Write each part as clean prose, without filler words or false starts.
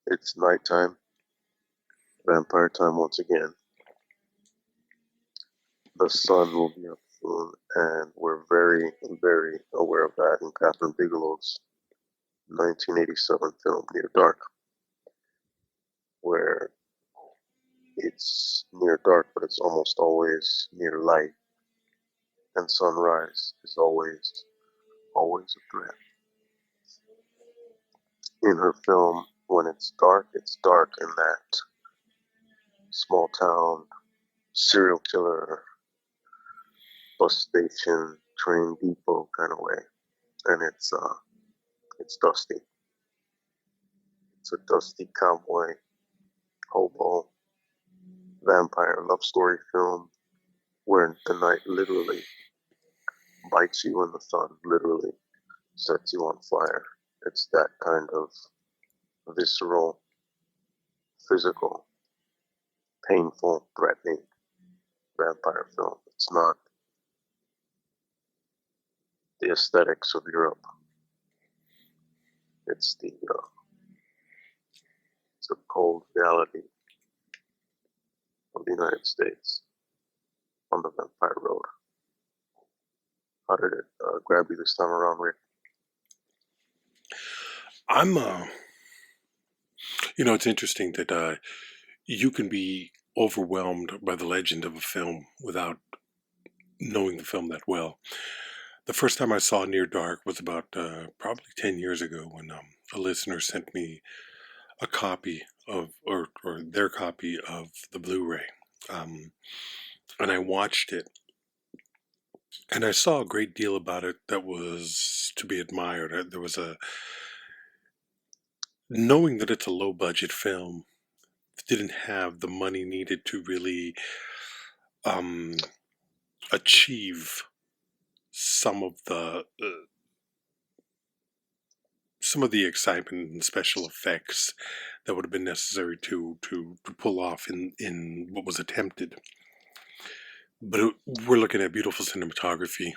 It's nighttime, vampire time once again. The sun will be up soon, and we're very, very aware of that in Kathryn Bigelow's 1987 film Near Dark, where it's near dark, but it's almost always near light, and sunrise is always a threat. In her film, when it's dark in that small town serial killer bus station train depot kind of way, and it's dusty. It's a dusty cowboy hobo vampire love story film where the night literally bites you and the sun literally sets you on fire. It's that kind of visceral, physical, painful, threatening vampire film. It's not the aesthetics of Europe. It's the cold reality of the United States on the vampire road. How did it grab you this time around, Rick? I'm, it's interesting that you can be overwhelmed by the legend of a film without knowing the film that well. The first time I saw Near Dark was about probably 10 years ago when a listener sent me a copy of, or their copy of the Blu-ray. And I watched it. And I saw a great deal about it that was to be admired. There was knowing that it's a low budget film, didn't have the money needed to really achieve some of the excitement and special effects that would have been necessary to pull off in what was attempted. But we're looking at beautiful cinematography,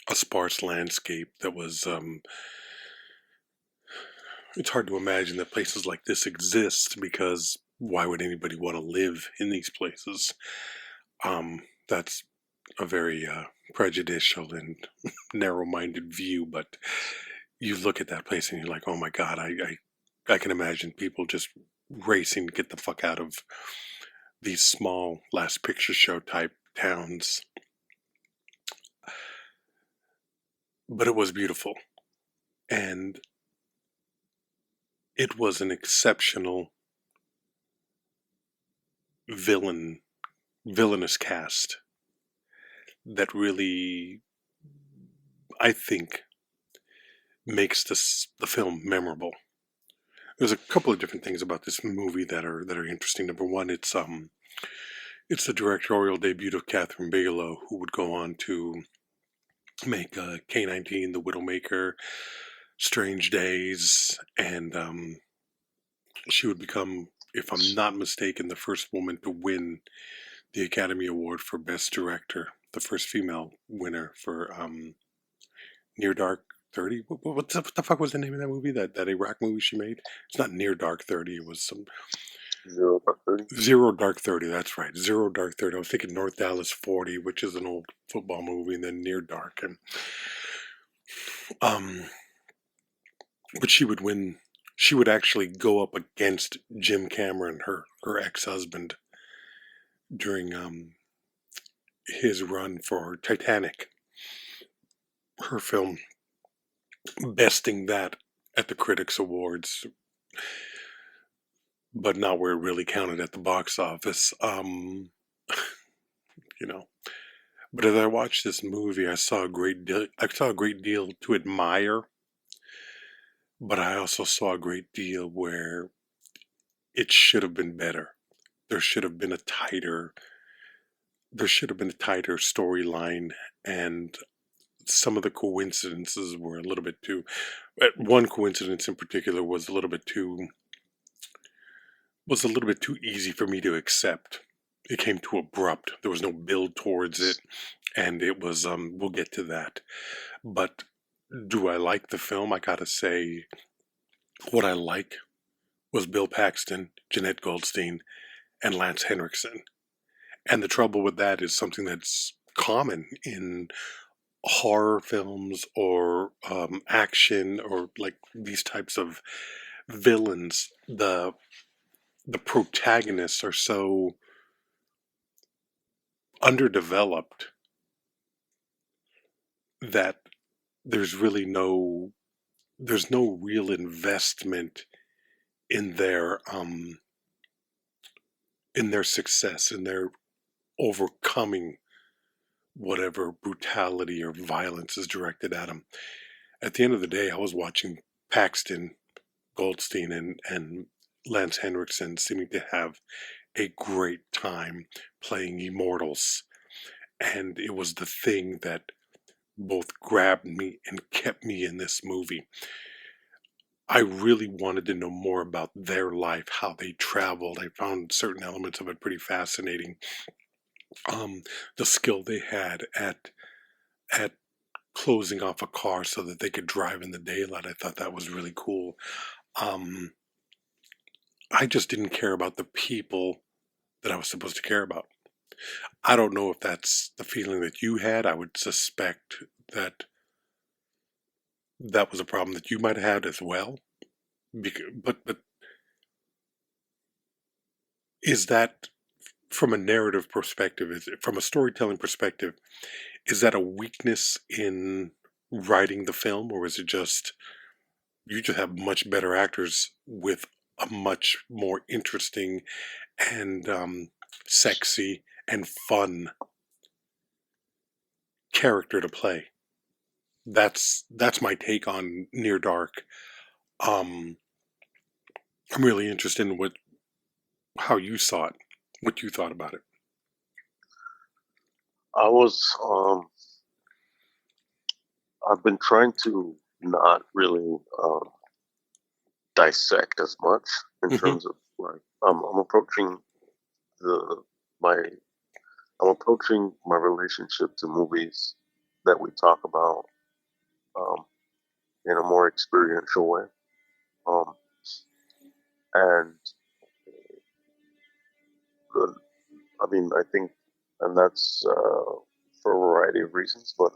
a sparse landscape that was it's hard to imagine that places like this exist, because why would anybody want to live in these places? That's a very prejudicial and narrow-minded view, but you look at that place and you're like, oh my God, I can imagine people just racing to get the fuck out of these small last picture show type towns. But it was beautiful. And it was an exceptional villainous cast that really, I think, makes the film memorable. There's a couple of different things about this movie that are interesting. Number one, it's the directorial debut of Kathryn Bigelow, who would go on to make K-19, The Widowmaker, Strange Days, and she would become, if I'm not mistaken, the first woman to win the Academy Award for Best Director, the first female winner for Near Dark 30. What the fuck was the name of that movie? That Iraq movie she made? It's not Near Dark 30. It was some Zero Dark 30. Zero Dark 30. That's right. Zero Dark 30. I was thinking North Dallas 40, which is an old football movie, and then Near Dark, and but she would win. She would actually go up against Jim Cameron, her ex-husband, during his run for Titanic, her film, besting that at the Critics Awards, but not where it really counted at the box office. But as I watched this movie, I saw a great deal to admire, but I also saw a great deal where it should have been better. There should have been a tighter storyline, and some of the coincidences were a little bit too. One coincidence in particular was a little bit too easy for me to accept. It came too abrupt. There was no build towards it, and it was we'll get to that. But do I like the film? I gotta say, what I like was Bill Paxton, Jenette Goldstein, and Lance Henriksen. And the trouble with that is something that's common in horror films or action or like these types of villains. The protagonists are so underdeveloped that there's no real investment in their success, in their overcoming whatever brutality or violence is directed at them. At the end of the day, I was watching Paxton, Goldstein, and Lance Henriksen seeming to have a great time playing immortals. And it was the thing that both grabbed me and kept me in this movie. I really wanted to know more about their life, how they traveled. I found certain elements of it pretty fascinating. The skill they had at closing off a car so that they could drive in the daylight. I thought that was really cool. I just didn't care about the people that I was supposed to care about. I don't know if that's the feeling that you had. I would suspect that that was a problem that you might have had as well. But is that, from a narrative perspective, from a storytelling perspective, is that a weakness in writing the film, or is it just you just have much better actors with a much more interesting and sexy and fun character to play? That's my take on Near Dark. I'm really interested in how you saw it, what you thought about it. I was I've been trying to not really dissect as much in terms of like I'm approaching my I'm approaching my relationship to movies that we talk about in a more experiential way. And I mean, I think, and that's for a variety of reasons, but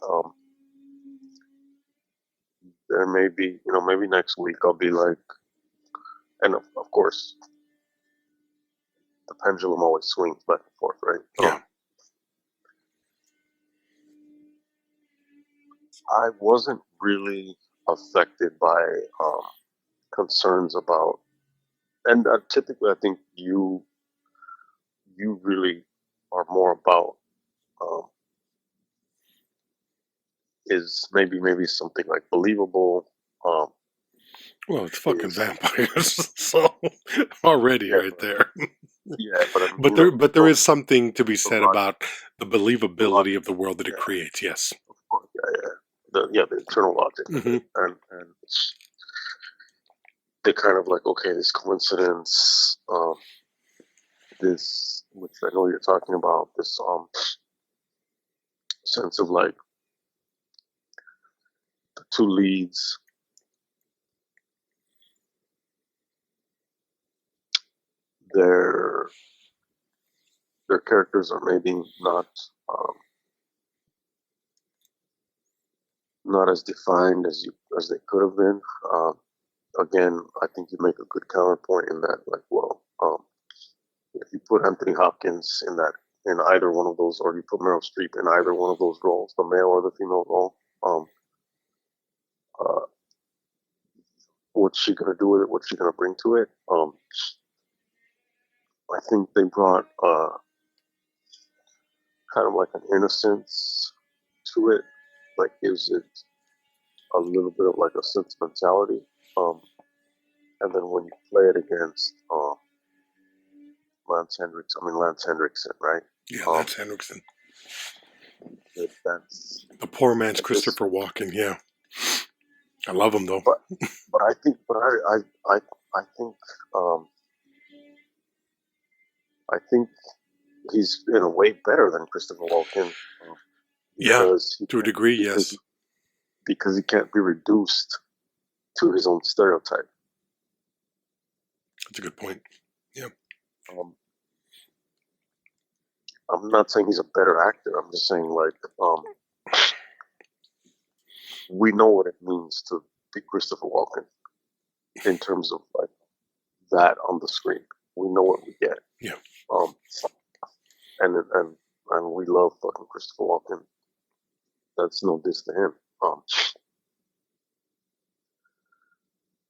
there may be, maybe next week I'll be like, and of course, the pendulum always swings back and forth, right? Yeah. I wasn't really affected by concerns about, and typically I think you really are more about is maybe something like believable. Well, it's fucking vampires, so already Yeah, right there. yeah, but I mean, But there is something to be said about the believability logic, of the world that it creates. Yes. of course, the internal logic, and they're kind of like, okay, this coincidence, this, which I know you're talking about, this sense of like the two leads, their characters are maybe not as defined as they could have been. Again, I think you make a good counterpoint in that, like, well, if you put Anthony Hopkins in either one of those, or you put Meryl Streep in either one of those roles, the male or the female role, what's she gonna do with it? What's she gonna bring to it? I think they brought kind of like an innocence to it, like gives it a little bit of like a sentimentality. And then when you play it against Lance Henriksen, right? Yeah, Lance Henriksen. That's the poor man's Christopher Walken. Yeah, I love him though. But I think, I think he's in a way better than Christopher Walken. To a degree, yes. Because he can't be reduced to his own stereotype. That's a good point. Yeah. Um, I'm not saying he's a better actor. I'm just saying, like, we know what it means to be Christopher Walken in terms of like that on the screen. We know what we get. Yeah. Um, and we love fucking Christopher Walken. That's no diss to him.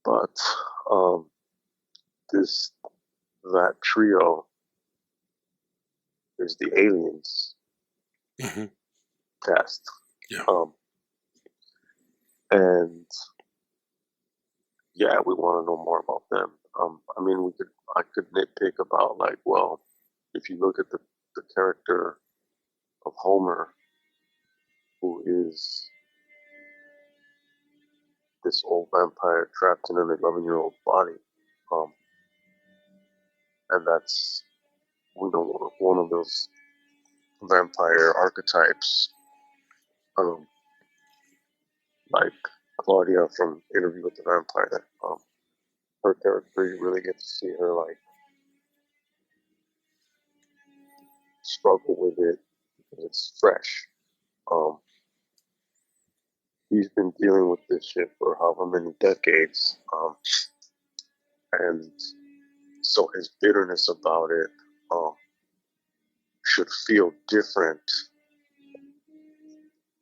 But that trio is the Aliens Mm-hmm. cast. Yeah. And yeah, we want to know more about them. I mean, I could nitpick about like, well, if you look at the character of Homer, who is this old vampire trapped in an 11-year-old body, and that's, we know, one of those vampire archetypes, like Claudia from Interview with the Vampire. Her character, you really get to see her like struggle with it because it's fresh. He's been dealing with this shit for however many decades, and so his bitterness about it should feel different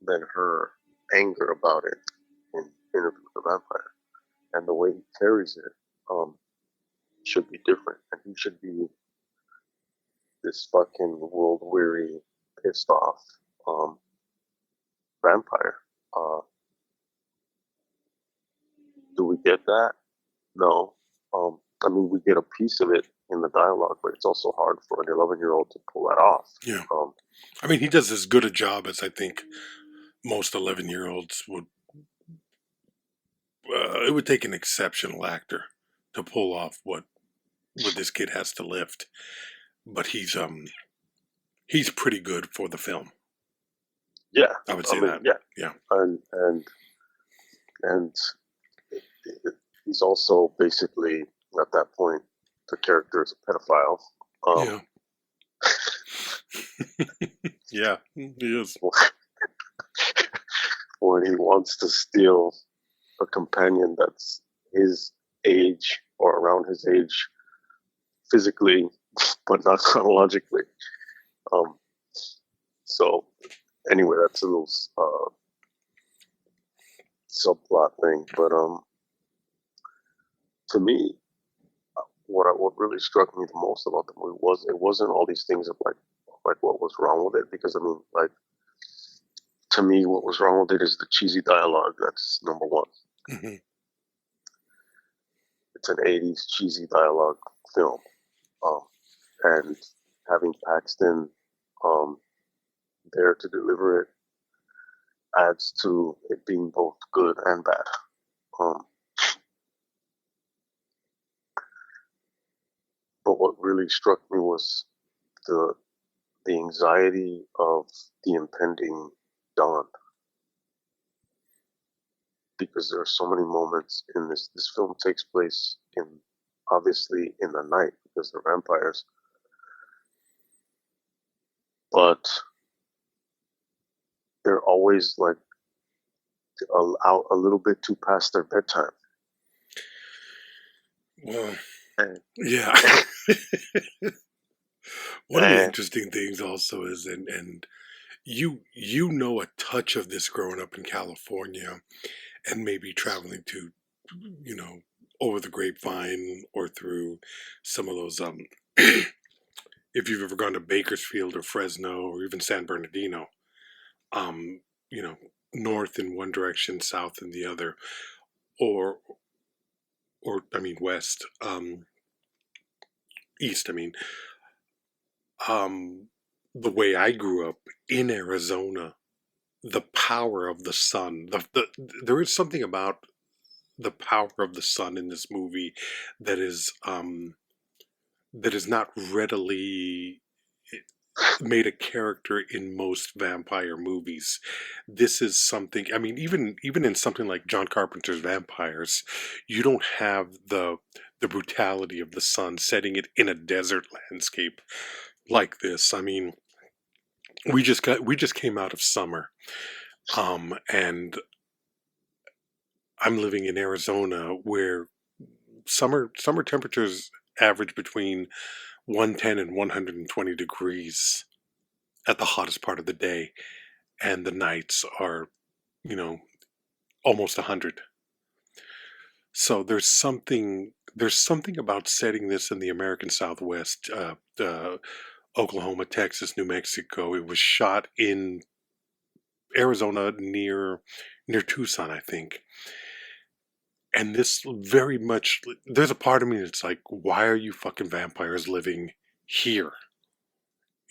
than her anger about it in Interview with the Vampire. And the way he carries it should be different. And he should be this fucking world weary, pissed off vampire. Do we get that? No. I mean, we get a piece of it in the dialogue, but it's also hard for an 11-year-old to pull that off. Yeah. I mean, he does as good a job as I think most 11-year-olds would. It would take an exceptional actor to pull off what this kid has to lift, but he's pretty good for the film. Yeah, I would say that. Yeah. And he's also basically at that point the character is a pedophile. Yeah. Yeah, he is. When he wants to steal a companion that's his age or around his age physically, but not chronologically. So anyway, that's a little subplot thing. But to me, what really struck me the most about the movie was it wasn't all these things of like what was wrong with it, because I mean, like, to me, what was wrong with it is the cheesy dialogue. That's number one. Mm-hmm. It's an 80s cheesy dialogue film. And having Paxton there to deliver it adds to it being both good and bad. But what really struck me was the anxiety of the impending dawn, because there are so many moments in this. This film takes place obviously in the night because they're vampires, but they're always like out a little bit too past their bedtime. Well, yeah. One of the interesting things also is, and you know a touch of this growing up in California, and maybe traveling to, over the grapevine or through some of those if you've ever gone to Bakersfield or Fresno or even San Bernardino, north in one direction, south in the other, or I mean west, east. I mean, the way I grew up in Arizona, the power of the sun. There is something about the power of the sun in this movie that is not readily. made a character in most vampire movies. This is something, I mean, even in something like John Carpenter's Vampires, you don't have the brutality of the sun setting it in a desert landscape like this. I mean, we just came out of summer. And I'm living in Arizona where summer temperatures average between 110 and 120 degrees at the hottest part of the day, and the nights are, you know, almost 100. So there's something about setting this in the American Southwest, Oklahoma, Texas, New Mexico. It was shot in Arizona near Tucson, I think. And this very much, there's a part of me that's like, why are you fucking vampires living here?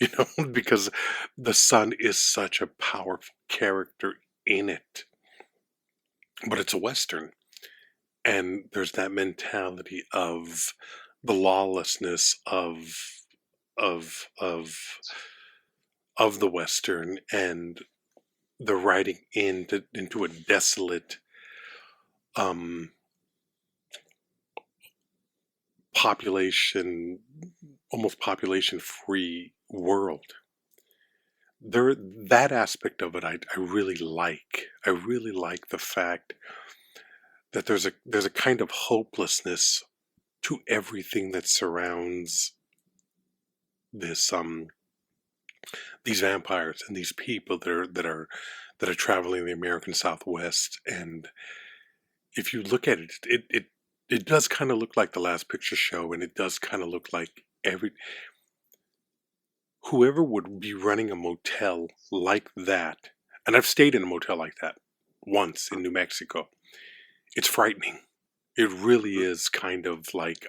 You know, because the sun is such a powerful character in it. But it's a Western. And there's that mentality of the lawlessness of of of the Western, and the writing into a desolate population, almost population free world. That aspect of it I really like. I really like the fact that there's a kind of hopelessness to everything that surrounds this these vampires and these people that are traveling the American Southwest. And if you look at it, it does kind of look like the Last Picture Show, and it does kind of look like whoever would be running a motel like that. And I've stayed in a motel like that once in New Mexico. It's frightening. It really is kind of like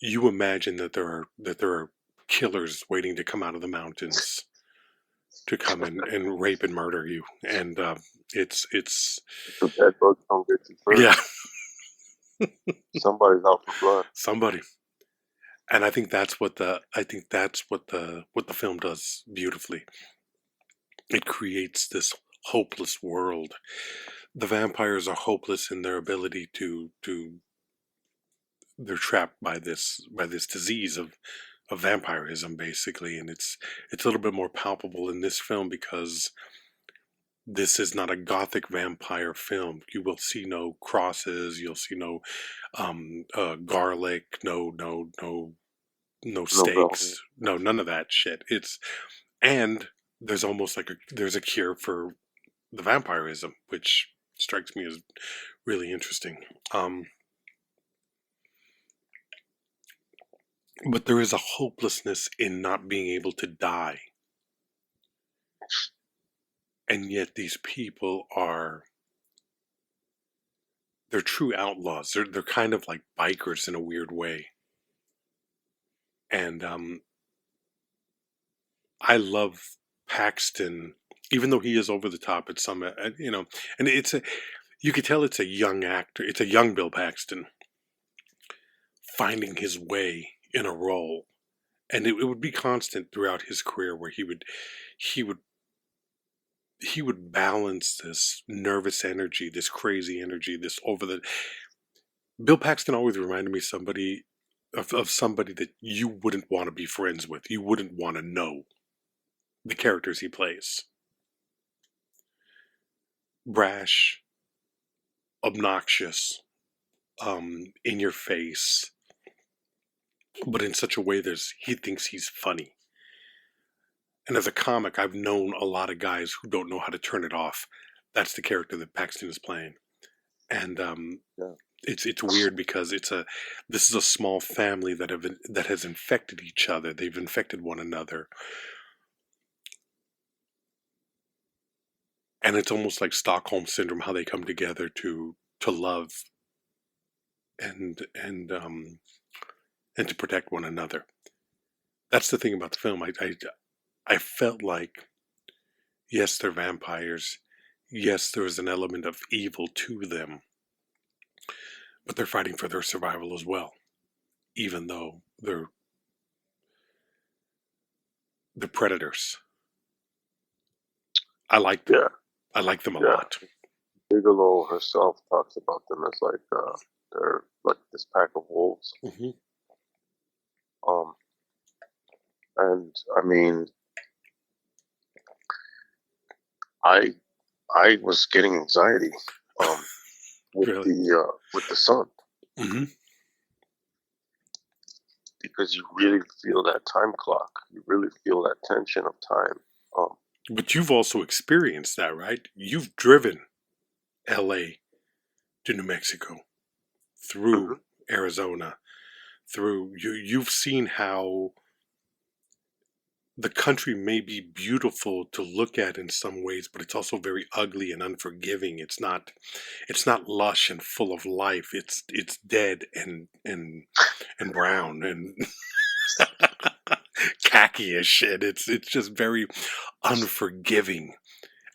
you imagine that there are killers waiting to come out of the mountains to come and rape and murder you. And it's The bed bugs don't get you first. yeah. Somebody's out for blood. Somebody. And I think that's what the film does beautifully. It creates this hopeless world. The vampires are hopeless in their ability to they're trapped by this disease of vampirism, basically. And it's a little bit more palpable in this film because this is not a gothic vampire film. You will see no crosses, you'll see no garlic, no steaks, no, none of that shit. And there's almost like there's a cure for the vampirism, which strikes me as really interesting. But there is a hopelessness in not being able to die. And yet these people they're true outlaws. They're kind of like bikers in a weird way. And I love Paxton, even though he is over the top at some, and you could tell it's a young actor. It's a young Bill Paxton finding his way in a role. And it would be constant throughout his career where he would balance this nervous energy, this crazy energy, this Bill Paxton always reminded me of somebody that you wouldn't want to be friends with. You wouldn't want to know the characters he plays. Brash, obnoxious, in your face, but in such a way he thinks he's funny. And as a comic, I've known a lot of guys who don't know how to turn it off. That's the character that Paxton is playing. And it's weird because this is a small family that has infected each other. They've infected one another. And it's almost like Stockholm Syndrome, how they come together to love and to protect one another. That's the thing about the film. I felt like, yes, they're vampires. Yes, there is an element of evil to them, but they're fighting for their survival as well, even though the Predators. I like them. Yeah, I like them a yeah. lot. Bigelow herself talks about them as like they're like this pack of wolves. Mm-hmm. Um, and I mean, I I was getting anxiety Really. with the sun Mm-hmm. because you really feel that time clock. You really feel that tension of time. Um, But you've also experienced that, right? You've driven L.A. to New Mexico, through mhm. Arizona, through you've seen how the country may be beautiful to look at in some ways, but it's also very ugly and unforgiving. It's not lush and full of life. It's dead and brown and khaki-ish, and it's just very unforgiving.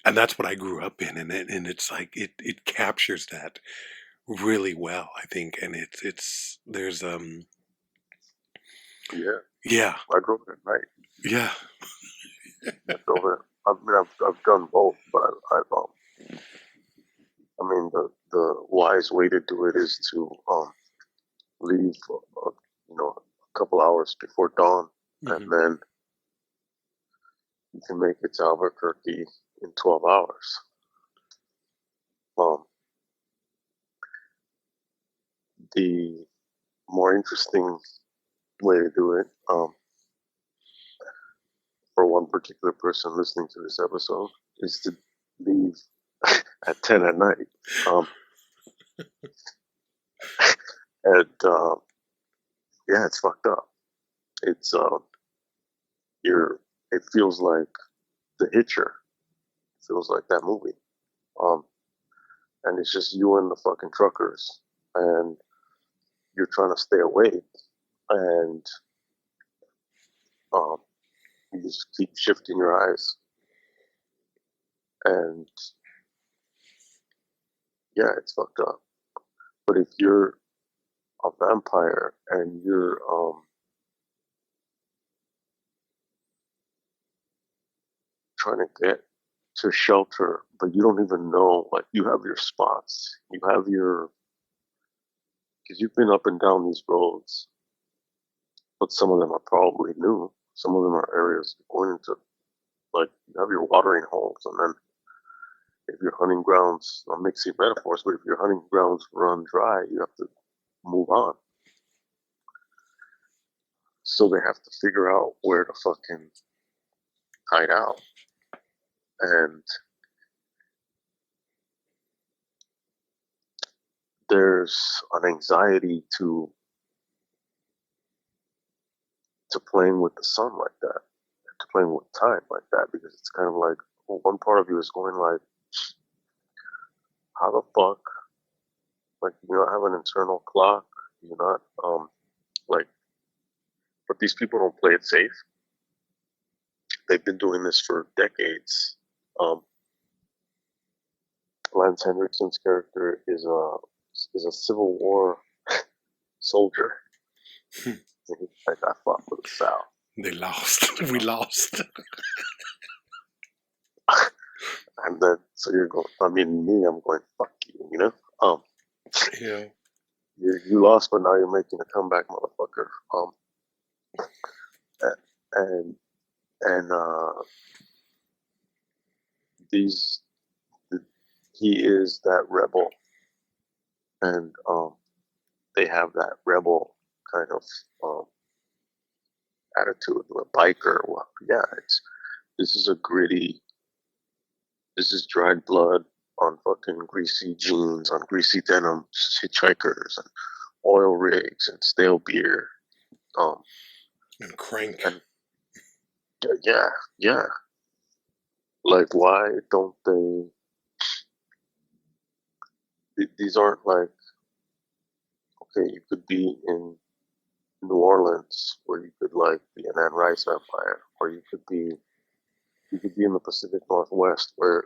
And that's what I grew up in, and it's like it captures that really well, I think. And it's there's Yeah, yeah, I drove it at night. yeah. I drove it. I mean, I've done both, but I mean, the wise way to do it is to leave, a couple hours before dawn, and Hmm. then you can make it to Albuquerque in 12 hours. Um, the more interesting way to do it, for one particular person listening to this episode, is to leave at 10 at night. And yeah, it's fucked up. It's you're. It feels like The Hitcher. It feels like that movie. Um, and it's just you and the fucking truckers, and you're trying to stay awake, and um, you just keep shifting your eyes, and yeah, it's fucked up. But if you're a vampire and you're trying to get to shelter, but you don't even know, like, you have your spots, you have your, because you've been up and down these roads, but some of them are probably new. Some of them are areas going into, like, you have your watering holes, and then if your hunting grounds, I'm mixing metaphors, but if your hunting grounds run dry, you have to move on. So they have to figure out where to fucking hide out. And there's an anxiety to playing with the sun like that, to playing with time like that, because it's kind of like, well, one part of you is going like, how the fuck, like, you not have an internal clock, you're not, like, but these people don't play it safe. They've been doing this for decades. Um, Lance Henriksen's character is a Civil War soldier. Like, I fought for the South. They lost. We lost. And then, so you're going, I mean, me, I'm going, fuck you, you know? Yeah. You lost, but now you're making a comeback, motherfucker. And, these, he is that rebel. And, they have that rebel kind of, attitude, a biker. Well, yeah, this is a gritty, this is dried blood on fucking greasy jeans, on greasy denim, hitchhikers, and oil rigs, and stale beer. And crank. And yeah, yeah. Like, why don't they? These aren't like, okay, you could be in New Orleans where you could like be an Anne Rice vampire, or you could be in the Pacific Northwest where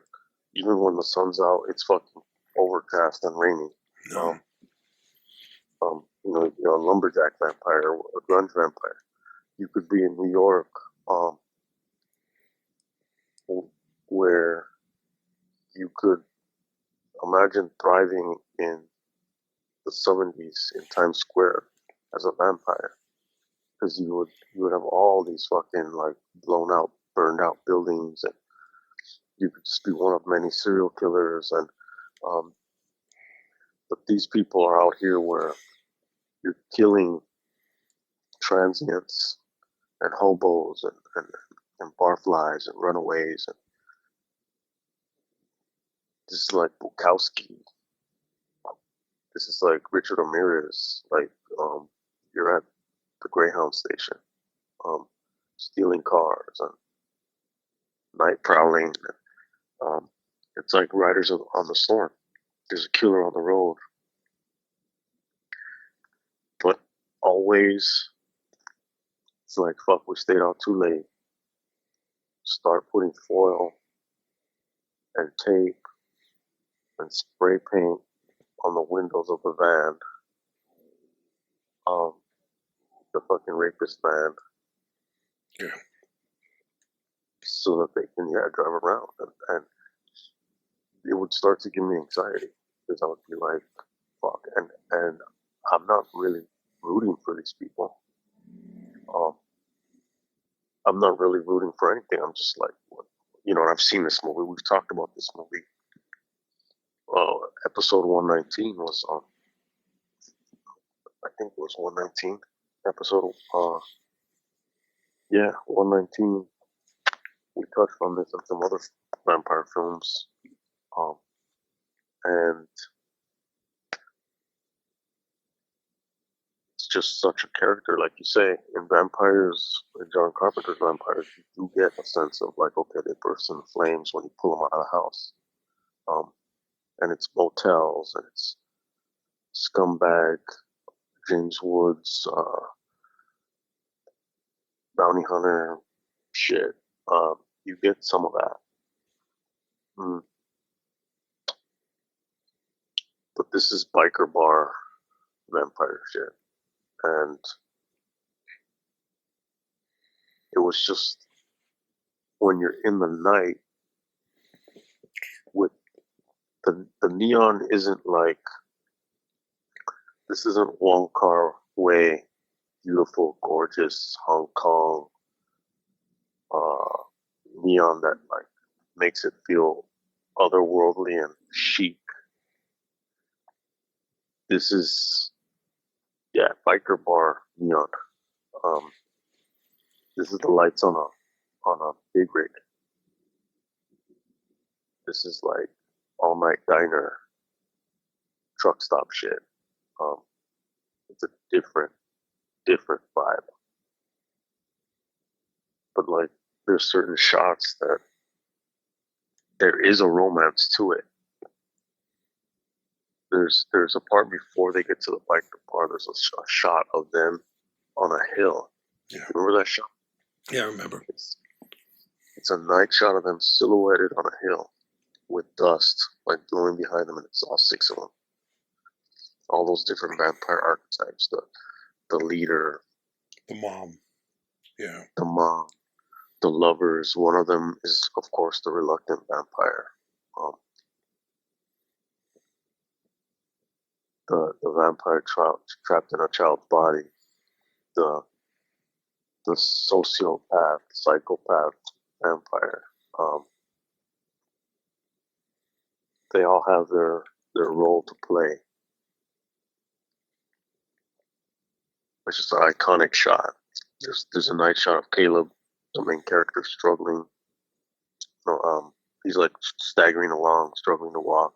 even when the sun's out, it's fucking overcast and rainy. No. Um, a lumberjack vampire, a grunge vampire. You could be in New York, where you could imagine thriving in the 70s in Times Square as a vampire, because you would have all these fucking like blown out, burned out buildings, and you could just be one of many serial killers. And but these people are out here where you're killing transients and hobos and barflies and runaways. And this is like Bukowski. This is like Richard Ramirez. Like you're at the Greyhound station, stealing cars and night prowling. It's like Riders on the Storm. There's a killer on the road, but always it's like, fuck, we stayed out too late. Start putting foil and tape and spray paint on the windows of the van. The fucking rapist van. Yeah. So that they can drive around, and it would start to give me anxiety, because I would be like, fuck, and I'm not really rooting for these people. I'm not really rooting for anything. I'm just like, and I've seen this movie. We've talked about this movie. Episode 119 was on. I think it was 119 episode. 119. We touched on this in some other vampire films, and it's just such a character, like you say, in vampires, in John Carpenter's vampires, you do get a sense of like, okay, they burst into flames when you pull them out of the house, and it's motels, and it's scumbag James Woods, bounty hunter shit. You get some of that. But this is biker bar vampire shit. And it was just, when you're in the night, with the neon isn't like, this isn't Wong Kar Wai, beautiful, gorgeous Hong Kong neon that like makes it feel otherworldly and chic. This is, biker bar neon. This is the lights on a big rig. This is like all night diner, truck stop shit. It's a different vibe. But like, there's certain shots that there is a romance to it. There's a part before they get to the biker bar. There's a shot of them on a hill. Yeah. Remember that shot? Yeah, I remember. It's a night shot of them silhouetted on a hill with dust like blowing behind them, and it's all six of them. All those different vampire archetypes. The leader, the mom, the lovers. One of them is, of course, the reluctant vampire. The vampire trapped in a child's body. The sociopath, psychopath vampire. They all have their role to play. It's just an iconic shot. There's a nice shot of Caleb, the main character, struggling. He's like staggering along, struggling to walk.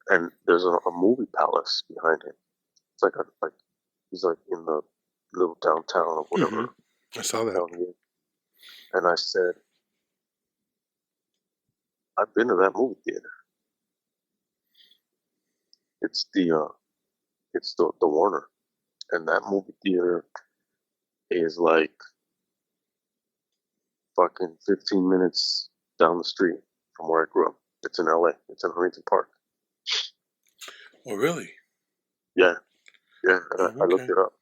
And there's a movie palace behind him. It's like he's like in the little downtown or whatever. Mm-hmm. I saw that. Down here. And I said, I've been to that movie theater. It's the Warner, and that movie theater is like fucking 15 minutes down the street from where I grew up. It's in LA. It's in Huntington Park. Oh, really? Yeah. I looked it up.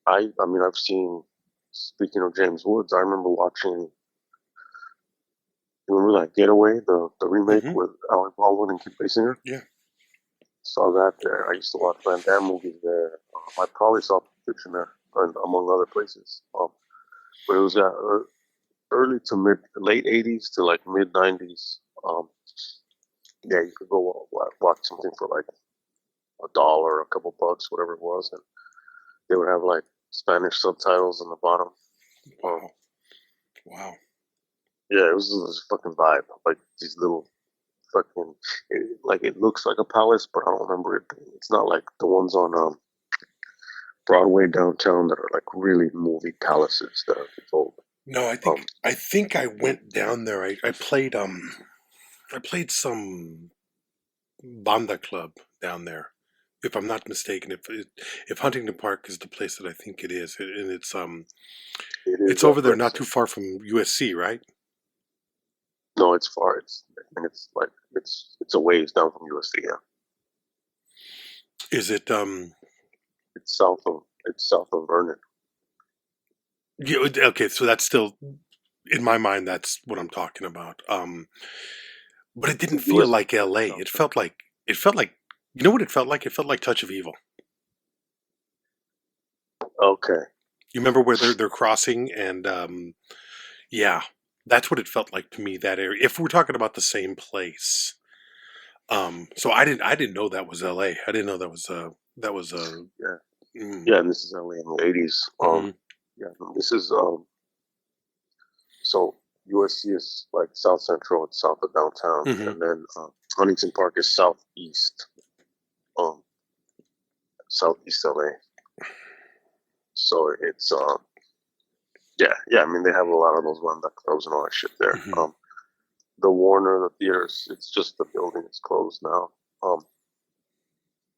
I mean, I've seen speaking of James Woods, I remember watching. You remember that Getaway, the remake Mm-hmm. with Alec Baldwin and Kim Basinger? Yeah. Saw that there. I used to watch Van Damme movies there. I probably saw Fiction there, and among other places. But it was early to late '80s to like mid '90s. Yeah, you could go watch something for like $1, a couple bucks, whatever it was, and they would have like Spanish subtitles on the bottom. Wow. Wow. Yeah, it was this fucking vibe. Like these little fucking, like it looks like a palace, but I don't remember it. It's not like the ones on Broadway downtown that are like really movie palaces that are old. No, I think I went down there. I played some banda club down there, if I'm not mistaken. If Huntington Park is the place that I think it is, and It is it's that over there, not place. too far from USC, right? No, it's far. It's like it's a ways down from USC. Yeah, Is it it's south of Vernon. yeah, okay, so that's still in my mind. That's what I'm talking about. But it didn't feel USC like LA. It felt like you know what it felt like? It felt like Touch of Evil. Okay. You remember where they're crossing and yeah, that's what it felt like to me, that area. If we're talking about the same place. So I didn't know that was LA. I didn't know that was Yeah. mm, Yeah, and this is LA in the '80s. mhm, Yeah, this is so USC is like South Central. It's south of downtown, mhm. and then Huntington Park is southeast, um, southeast LA. So it's yeah. I mean, they have a lot of those Wanda clubs and all that shit there. Mhm. The Warner, the theaters, it's just the building is closed now.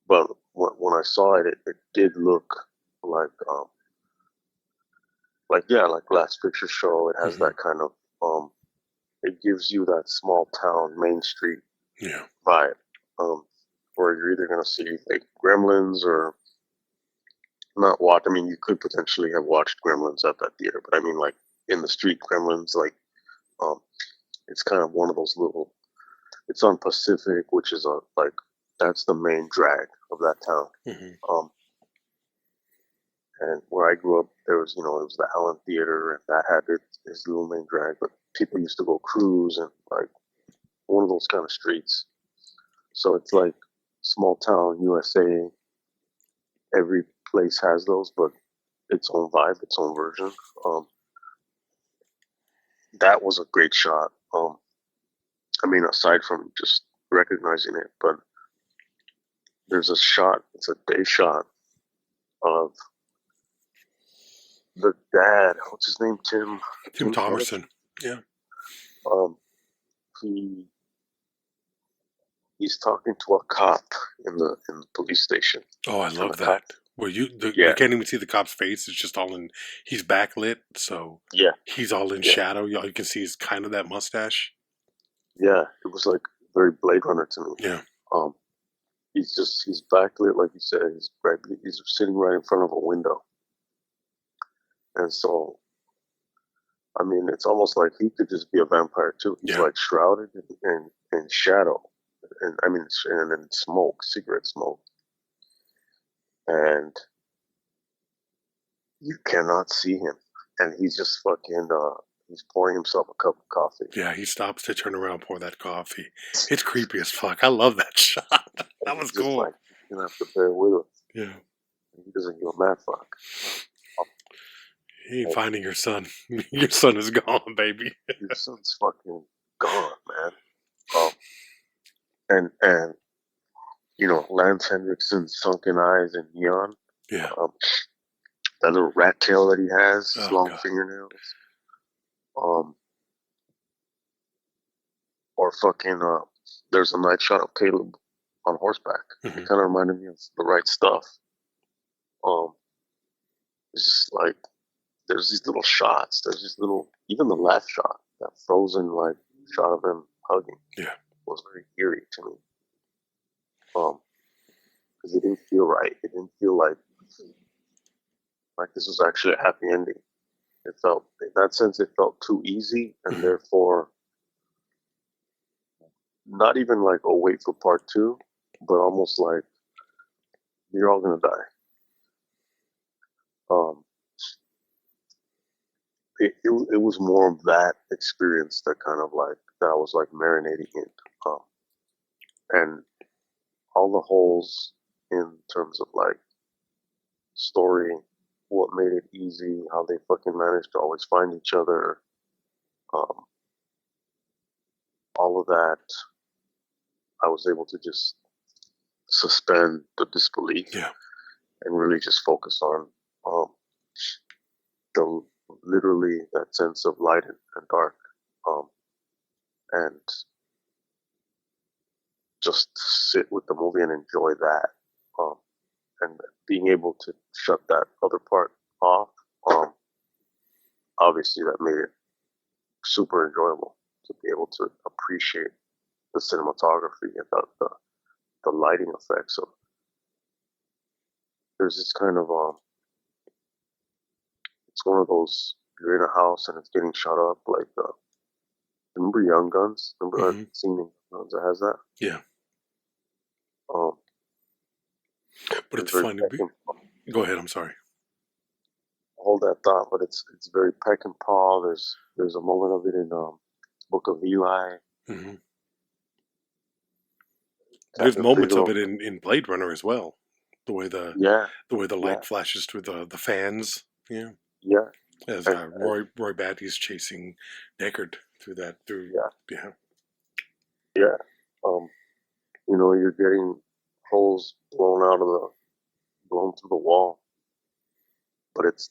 But when I saw it, it did look like yeah, like Last Picture Show. It has Mhm. that kind of it gives you that small town Main Street Yeah. vibe, where you're either gonna see like Gremlins or not watch. I mean, you could potentially have watched Gremlins at that theater, but I mean, like in the street Gremlins, like um, it's kind of one of those little. It's on Pacific, which is like that's the main drag of that town. Mhm. Um, and where I grew up, there was it was the Allen Theater, and that had its little main drag. But people used to go cruise and like one of those kind of streets. So it's like small town USA. Every place has those, but its own vibe, its own version. Um, that was a great shot. I mean, aside from just recognizing it, but there's a shot. It's a day shot of the dad. What's his name? Tim Tim Thomerson. Thomerson. Yeah. Um, he he's talking to a cop in the police station, Oh, I and the love cop. that. Where you Yeah, can't even see the cop's face. It's just all in. He's backlit, so yeah, he's all in yeah, shadow. All you can see is kind of that mustache. yeah. It was like very Blade Runner to me. Yeah. Um, he's backlit, like you said. He's sitting right in front of a window, and so I mean, it's almost like he could just be a vampire too. He's Yeah. like shrouded in shadow, and I mean, and then smoke, cigarette smoke, and you cannot see him, and he's just fucking. He's pouring himself a cup of coffee. Yeah. He stops to turn around, pour that coffee. It's creepy as fuck. I love that shot. That And was he's just cool. like, you're gonna have to bear with us. Yeah. He doesn't give a mad fuck. He ain't Like, finding your son. Your son is gone, baby. your son's fucking gone, man. Um, and Lance Henriksen's sunken eyes and neon. Yeah. Um, that little rat tail that he has, his Oh long god. fingernails. Um, or fucking there's a night shot of Caleb on horseback. Hmm. It kind of reminded me of The Right Stuff. Um, it's just like there's these little shots. There's this little, even the last shot, that frozen like shot of him hugging, Yeah. was very eerie to me. Because it didn't feel right. It didn't feel like this was actually a happy ending. It felt, in that sense, it felt too easy, and Mhm. therefore not even like, oh, wait for part two, but almost like you're all gonna die. Um, it was more of that experience that kind of like that I was like marinating in, um, and all the holes in terms of like story, what made it easy, how they fucking managed to always find each other, um, all of that. I was able to just suspend the disbelief Yeah. and really just focus on um, the literally that sense of light and dark, um, and just sit with the movie and enjoy that, um, and being able to shut that other part off. Um, Obviously, that made it super enjoyable to be able to appreciate the cinematography and the lighting effects of. There's this kind of it's one of those, you're in a house and it's getting shut up like remember Young Guns? Remember that Hmm. scene in Young Guns that has that? Yeah. Um, But it's it's very funny. peck and Go ahead. I'm sorry. hold that thought, but it's very peck and paw. There's a moment of it in Book of Eli. Hmm. There's Kathryn moments of Bigelow. it in Blade Runner as well. The way the Yeah, the way the yeah, light flashes through the fans. Yeah. yeah, As and Roy Batty's chasing Deckard through. yeah, Yeah. yeah. Um, you're getting holes blown through the wall, but it's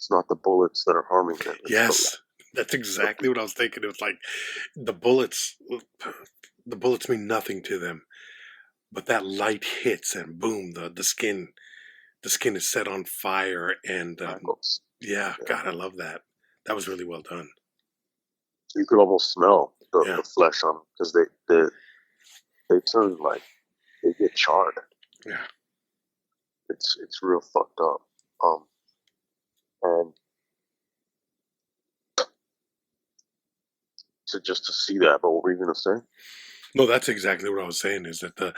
not the bullets that are harming them. It's Yes. That's the exactly what I people. was thinking. It was like the bullets. The bullets mean nothing to them, but that light hits and boom, the skin is set on fire, and Crackles. yeah, Yeah. God, I love that. That was really well done. You could almost smell Yeah. the flesh on them because they turn like they get charred. Yeah. It's real fucked up. And just to see that, but what were you gonna say? No, that's exactly what I was saying. Is that the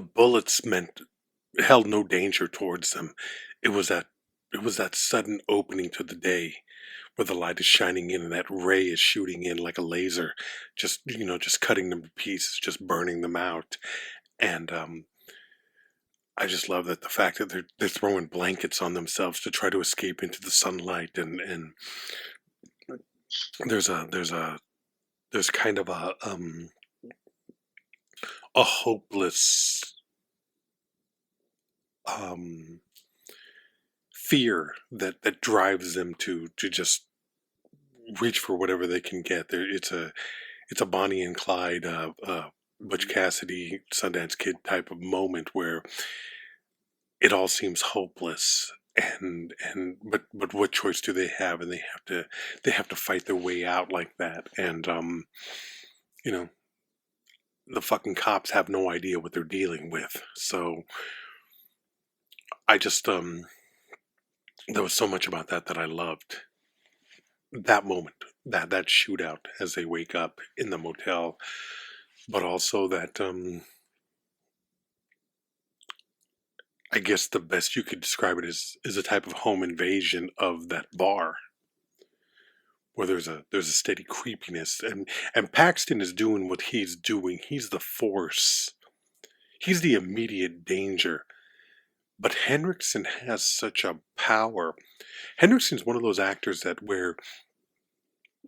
bullets meant held no danger towards them. It was that it was that sudden opening to the day where the light is shining in and that ray is shooting in like a laser, just cutting them to pieces, just burning them out. And I just love that the fact that they're throwing blankets on themselves to try to escape into the sunlight, and there's kind of a hopeless um fear that drives them to just reach for whatever they can get. It's a Bonnie and Clyde, Butch Cassidy, Sundance Kid type of moment where it all seems hopeless. But what choice do they have? And they have to fight their way out like that. And you know, the fucking cops have no idea what they're dealing with. So I just there was so much about that I loved. That moment, that shootout as they wake up in the motel, but also that I guess the best you could describe it is a type of home invasion of that bar where there's a steady creepiness, and Paxton is doing what he's doing. He's the force. He's the immediate danger. But Henriksen has such a power. Henriksen's one of those actors that where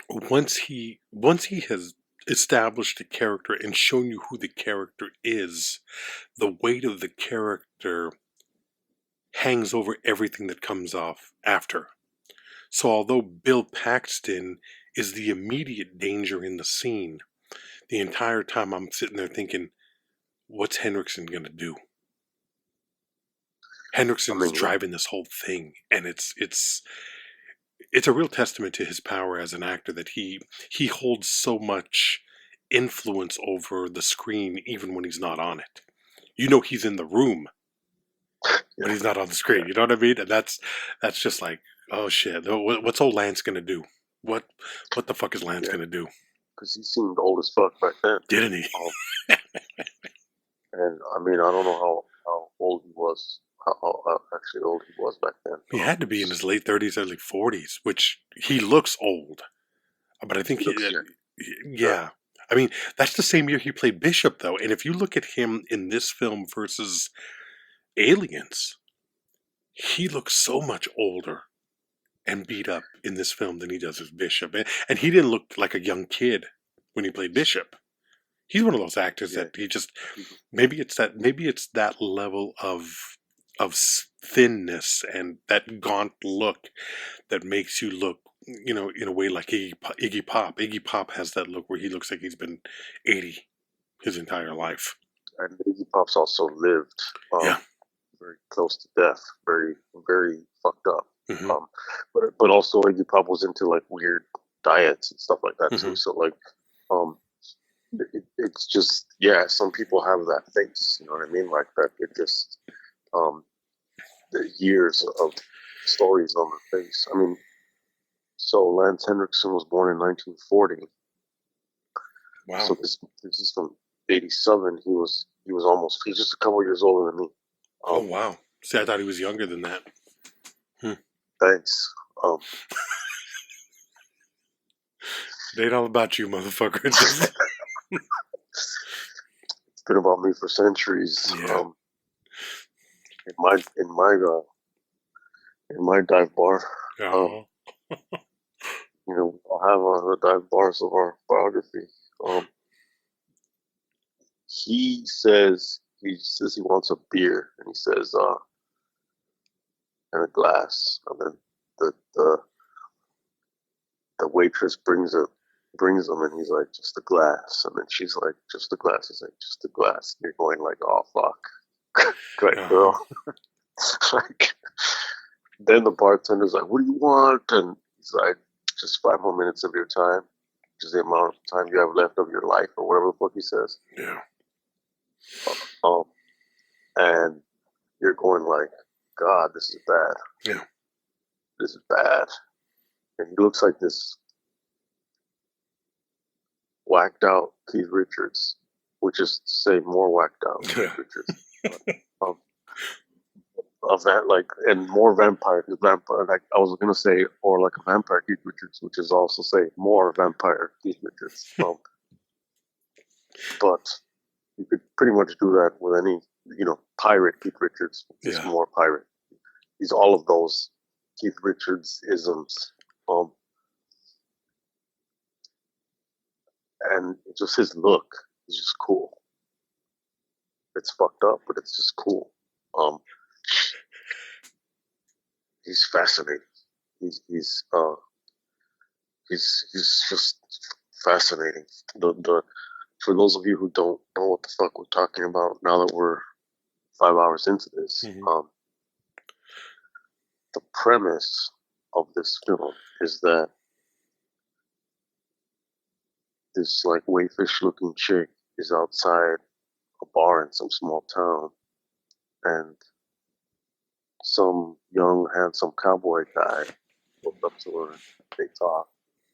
once he has established the character and shown you who the character is, the weight of the character hangs over everything that comes off after. So although Bill Paxton is the immediate danger in the scene, the entire time I'm sitting there thinking, what's Henriksen gonna do? I Henriksen is mean, yeah, driving this whole thing, and it's a real testament to his power as an actor that he holds so much influence over the screen even when he's not on it. You know he's in the room, but he's not on the screen. You know what I mean? And that's just like, oh shit, what's old Lance gonna do? What the fuck is Lance gonna do? Because he seemed old as fuck back then. Didn't he? And I mean, I don't know how old he was, how actually old he was back then. He had to be in his late 30s, early 40s, which he looks old. But I think yeah. I mean, that's the same year he played Bishop, though. And if you look at him in this film versus Aliens, he looks so much older and beat up in this film than he does as Bishop. And he didn't look like a young kid when he played Bishop. He's one of those actors that he just maybe it's that level of thinness and that gaunt look that makes you look, you know, in a way like Iggy Pop. Iggy Pop has that look where he looks like he's been 80 his entire life. And Iggy Pop's also lived very close to death, very, very fucked up. Mm-hmm. But also Iggy Pop was into like weird diets and stuff like that too. So like, it's just, some people have that face, you know what I mean? Like that, it just, the years of stories on the face. I mean, so Lance Henriksen was born in 1940. Wow. So this is from 87. He's just a couple years older than me. Oh, wow. See, I thought he was younger than that. Thanks. It ain't all about you, motherfucker. It's been about me for centuries. Yeah. In my dive bar, Uh-huh. you know, I'll have the dive bars of our biography. He says he wants a beer, and he says and a glass, and then the waitress brings them, and he's like, just a glass, and then she's like, just a glass. He's like, just a glass. And you're going like, oh fuck, good girl. Like, then the bartender's like, what do you want? And he's like, just 5 more minutes of your time, which is the amount of time you have left of your life, or whatever the fuck he says. Yeah. And you're going like, God, this is bad. Yeah. This is bad. And he looks like this whacked out Keith Richards, which is to say more whacked out Keith Richards. Of that, like, and more vampire, like I was gonna say, or like a vampire Keith Richards, which is also say more vampire Keith Richards. But you could pretty much do that with any, you know, pirate Keith Richards, which is more pirate. He's all of those Keith Richards isms. And just his look is just cool. It's fucked up, but it's just cool. He's fascinating. He's just fascinating. For those of you who don't know what the fuck we're talking about, now that we're 5 hours into this, the premise of this film is that this like wayfish looking chick is outside a bar in some small town, and some young handsome cowboy guy goes up to her, they talk,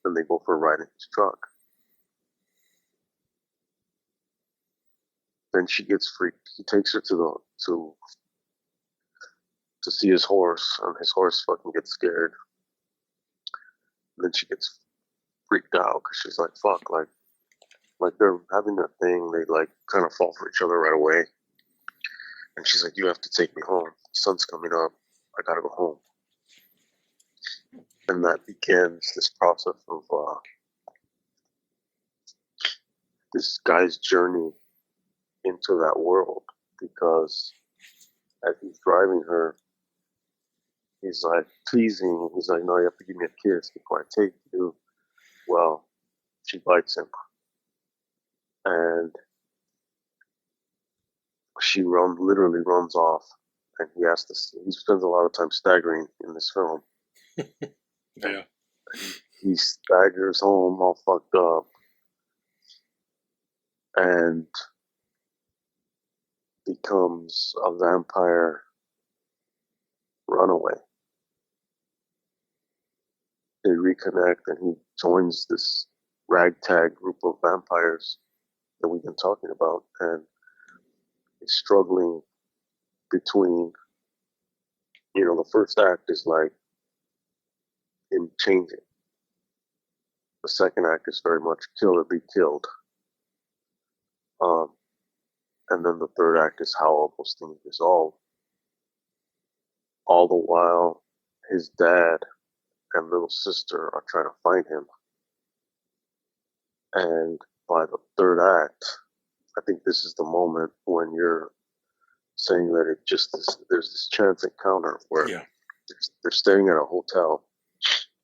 and they go for a ride in his truck. Then she gets freaked. He takes her to see his horse, and his horse fucking gets scared. And then she gets freaked out because she's like, fuck, like they're having that thing, they like kind of fall for each other right away. And she's like, you have to take me home. The sun's coming up. I gotta go home. And that begins this process of this guy's journey into that world, because as he's driving her, he's like teasing. He's like, no, you have to give me a kiss before I take you. Well, she bites him. And she literally runs off. And he spends a lot of time staggering in this film. Yeah. He staggers home all fucked up. And becomes a vampire run away. They reconnect, and he joins this ragtag group of vampires that we've been talking about, and he's struggling between, the first act is like him changing. The second act is very much kill or be killed. And then the third act is how all those things resolve. All the while, his dad and little sister are trying to find him. And by the third act, I think this is the moment when you're saying that there's this chance encounter where they're staying at a hotel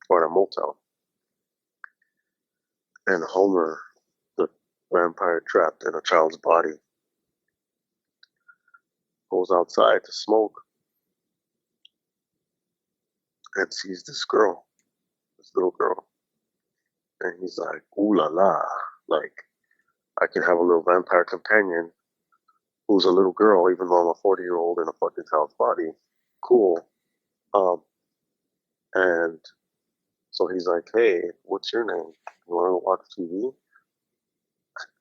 or at a motel, and Homer, the vampire trapped in a child's body, goes outside to smoke and sees this little girl, and he's like, ooh la la, like, I can have a little vampire companion who's a little girl, even though I'm a 40-year-old in a fucking child's body. Cool. And so he's like, hey, what's your name? You want to watch TV?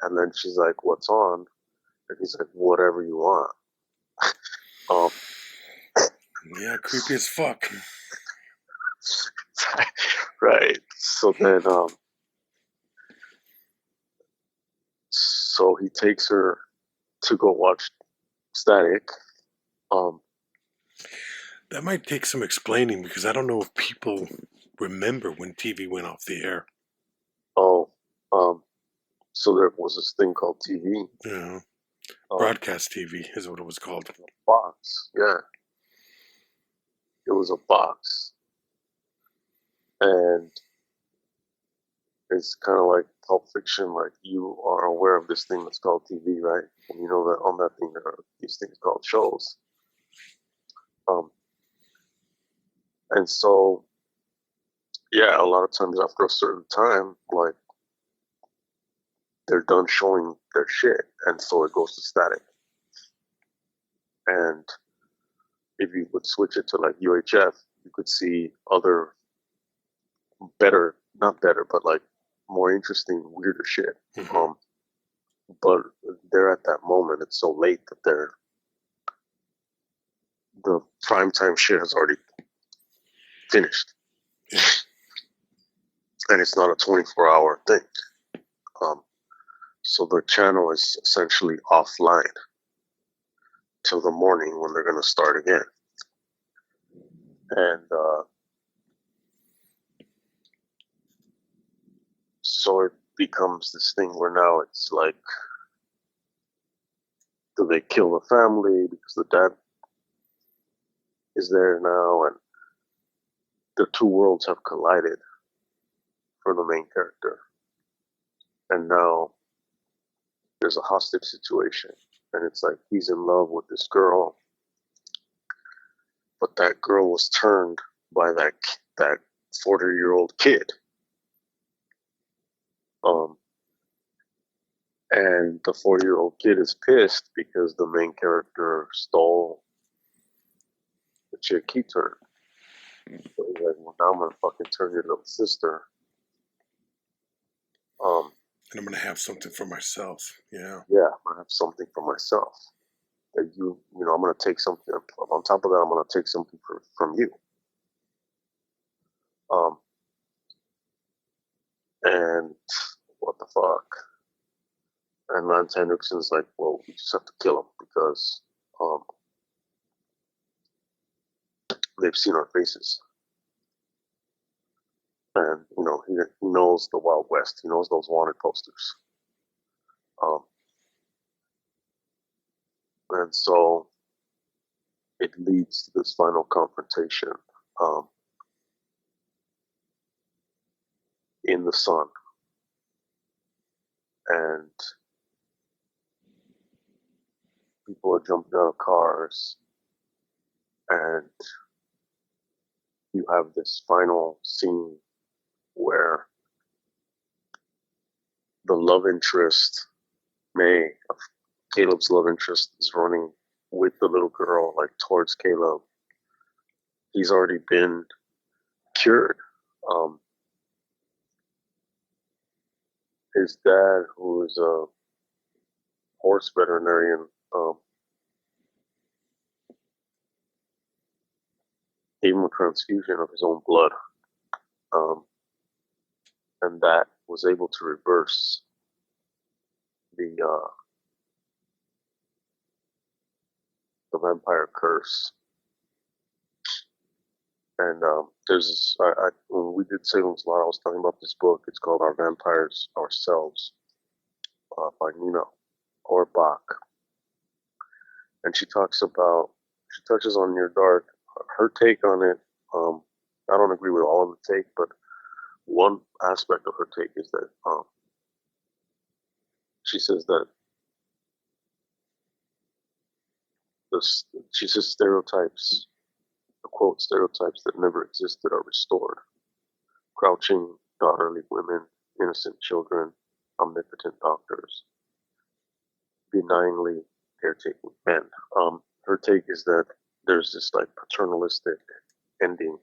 And then she's like, what's on? And he's like, whatever you want. Yeah, creepy as fuck. Right. So then, so he takes her to go watch Static. That might take some explaining, because I don't know if people remember when TV went off the air. So there was this thing called TV. Yeah. Broadcast TV is what it was called. Box, yeah. It was a box. And it's kind of like Pulp Fiction, like you are aware of this thing that's called TV, right? And you know that on that thing there are these things called shows. And so, yeah, a lot of times after a certain time, like, they're done showing their shit, and so it goes to static. And if you would switch it to like UHF, you could see other not better, but like more interesting, weirder shit. Mm-hmm. But they're at that moment, it's so late that the primetime shit has already finished. Yeah. And it's not a 24-hour thing. So the channel is essentially offline till the morning when they're going to start again. And so it becomes this thing where now it's like, do they kill the family because the dad is there now, and the two worlds have collided for the main character. And now there's a hostage situation, and it's like he's in love with this girl, but that girl was turned by that 40-year-old kid. And the 40-year-old kid is pissed because the main character stole the chick he turned. So he's like, well, now I'm gonna fucking turn your little sister. And I'm gonna have something for myself. Yeah. Yeah, I'm gonna have something for myself. That I'm gonna take something. On top of that, I'm gonna take something from you. And what the fuck? And Lance Henriksen's like, well, we just have to kill him because they've seen our faces. And, he knows the Wild West. He knows those wanted posters. And so it leads to this final confrontation in the sun. And people are jumping out of cars. And you have this final scene where the love interest, May, Caleb's love interest, is running with the little girl, like, towards Caleb. he's already been cured. His dad, who is a horse veterinarian, gave him a transfusion of his own blood, and that was able to reverse the vampire curse. And there's this, when we did Salem's Lot, I was talking about this book. It's called Our Vampires Ourselves by Nina Orbach. And she touches on Near Dark. Her take on it, I don't agree with all of the take, but one aspect of her take is that she says that she says stereotypes, quote, stereotypes that never existed are restored. Crouching, daughterly women, innocent children, omnipotent doctors, benignly caretaking men. Her take is that there's this like paternalistic ending,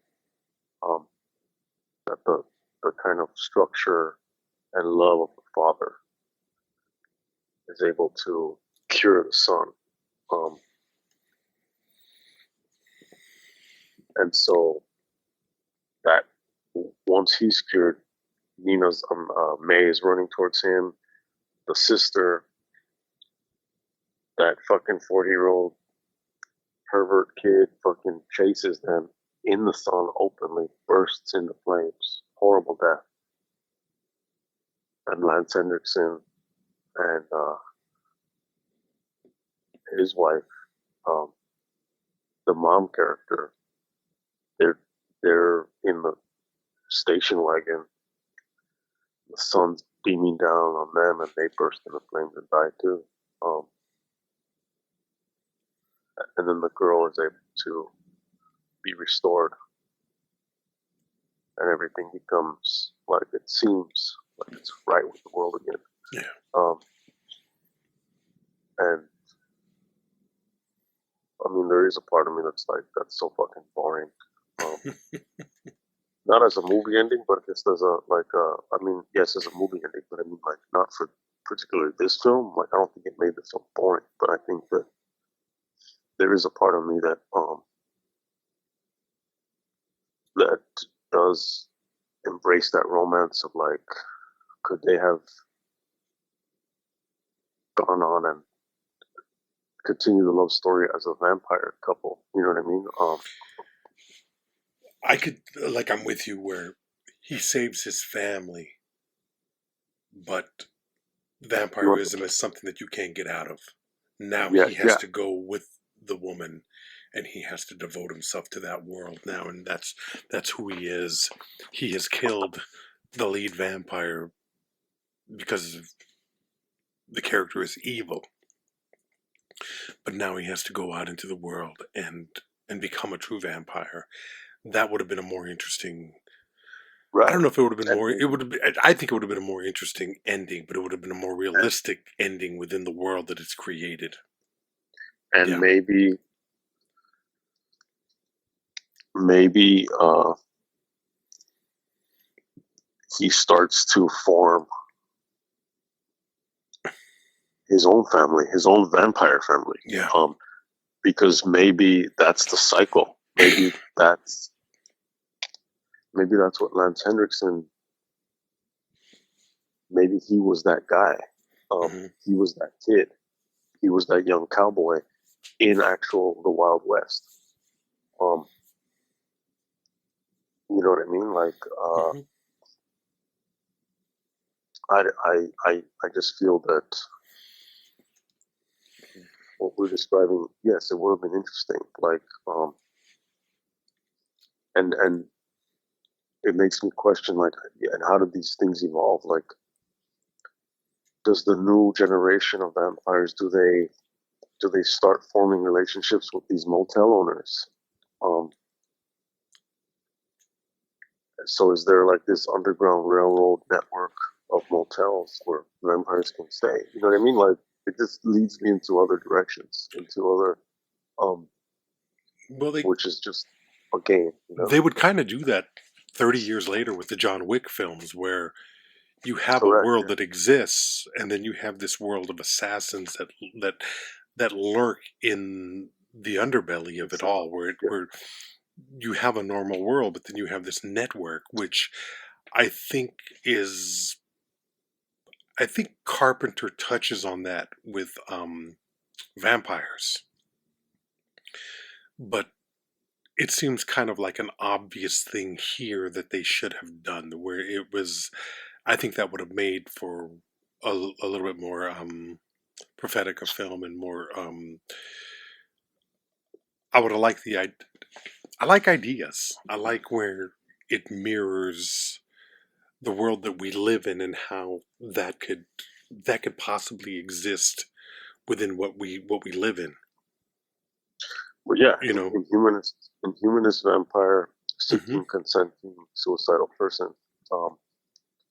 that the kind of structure and love of the father is able to cure the son. And so that once he's cured, Nina's May is running towards him. The sister, that fucking 40-year-old pervert kid, fucking chases them in the sun openly, bursts into flames. Horrible death. And Lance Henriksen and his wife, the mom character, they're in the station wagon. The sun's beaming down on them, and they burst into flames and die too. And then the girl is able to be restored, and everything becomes like it seems, like it's right with the world again. Yeah. And I mean, there is a part of me that's like, that's so fucking boring. Not as a movie ending, but just as a I mean, yes, as a movie ending, but I mean, like, not for particularly this film. Like, I don't think it made the film boring, but I think that there is a part of me that that does embrace that romance of like, could they have gone on and continue the love story as a vampire couple? You know what I mean? I could, like, I'm with you where he saves his family, but vampirism is something that you can't get out of. Now he has to go with the woman, and he has to devote himself to that world now, and that's who he is. He has killed the lead vampire because the character is evil, but now he has to go out into the world and become a true vampire. That would have been a more interesting. Right. I don't know if it would have been more. It would have been. I think it would have been a more interesting ending, but it would have been a more realistic ending within the world that it's created. And maybe he starts to form his own family, his own vampire family. Yeah. Because maybe that's the cycle. Maybe that's what Lance Henriksen. Maybe he was that guy. He was that kid. He was that young cowboy in the Wild West. You know what I mean? Like, I just feel that what we're describing, yes, it would have been interesting. Like, and it makes me question, like, and how did these things evolve? Like, does the new generation of vampires, do they start forming relationships with these motel owners? So is there like this underground railroad network of motels where vampires can stay? You know what I mean? Like, it just leads me into other directions, into other, which is just. a game. They would kind of do that 30 years later with the John Wick films, where you have a Correct. world Yeah. that exists, and then you have this world of assassins that that lurk in the underbelly of it So, all, yeah. where you have a normal world, but then you have this network, which I think is I think Carpenter touches on that with vampires, but it seems kind of like an obvious thing here that they should have done, where it was. I think that would have made for a little bit more prophetic of film and more. I would have liked I like ideas. I like where it mirrors the world that we live in and how that could possibly exist within what we live in. But yeah, You know. in humanist vampire, Hmm. seeking, consenting, suicidal person, um,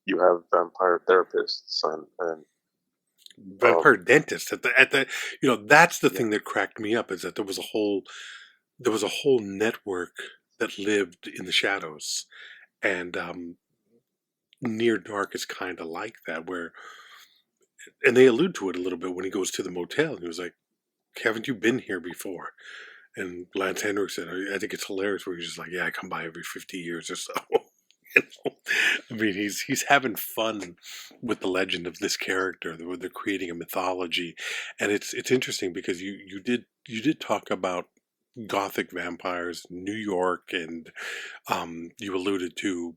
you have vampire therapists and Vampire dentist at the that's the yeah, thing that cracked me up, is that there was a whole network that lived in the shadows, and Near Dark is kind of like that, where and they allude to it a little bit when he goes to the motel and he was like, haven't you been here before? And Lance Henriksen, I think it's hilarious where he's just like, yeah, I come by every 50 years or so. You know? I mean, he's having fun with the legend of this character. They're creating a mythology, and it's interesting because you did talk about Gothic vampires, New York, and you alluded to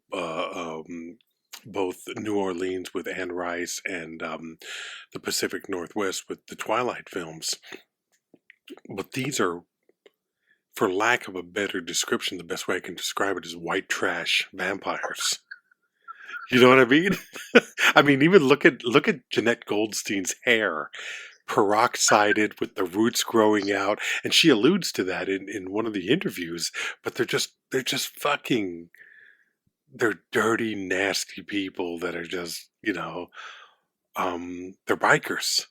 both New Orleans with Anne Rice and the Pacific Northwest with the Twilight films. But these are, for lack of a better description, the best way I can describe it is white trash vampires. You know what I mean? I mean, even look at Jenette Goldstein's hair, peroxided with the roots growing out, and she alludes to that in one of the interviews. But they're just fucking, they're dirty, nasty people that are just, they're bikers.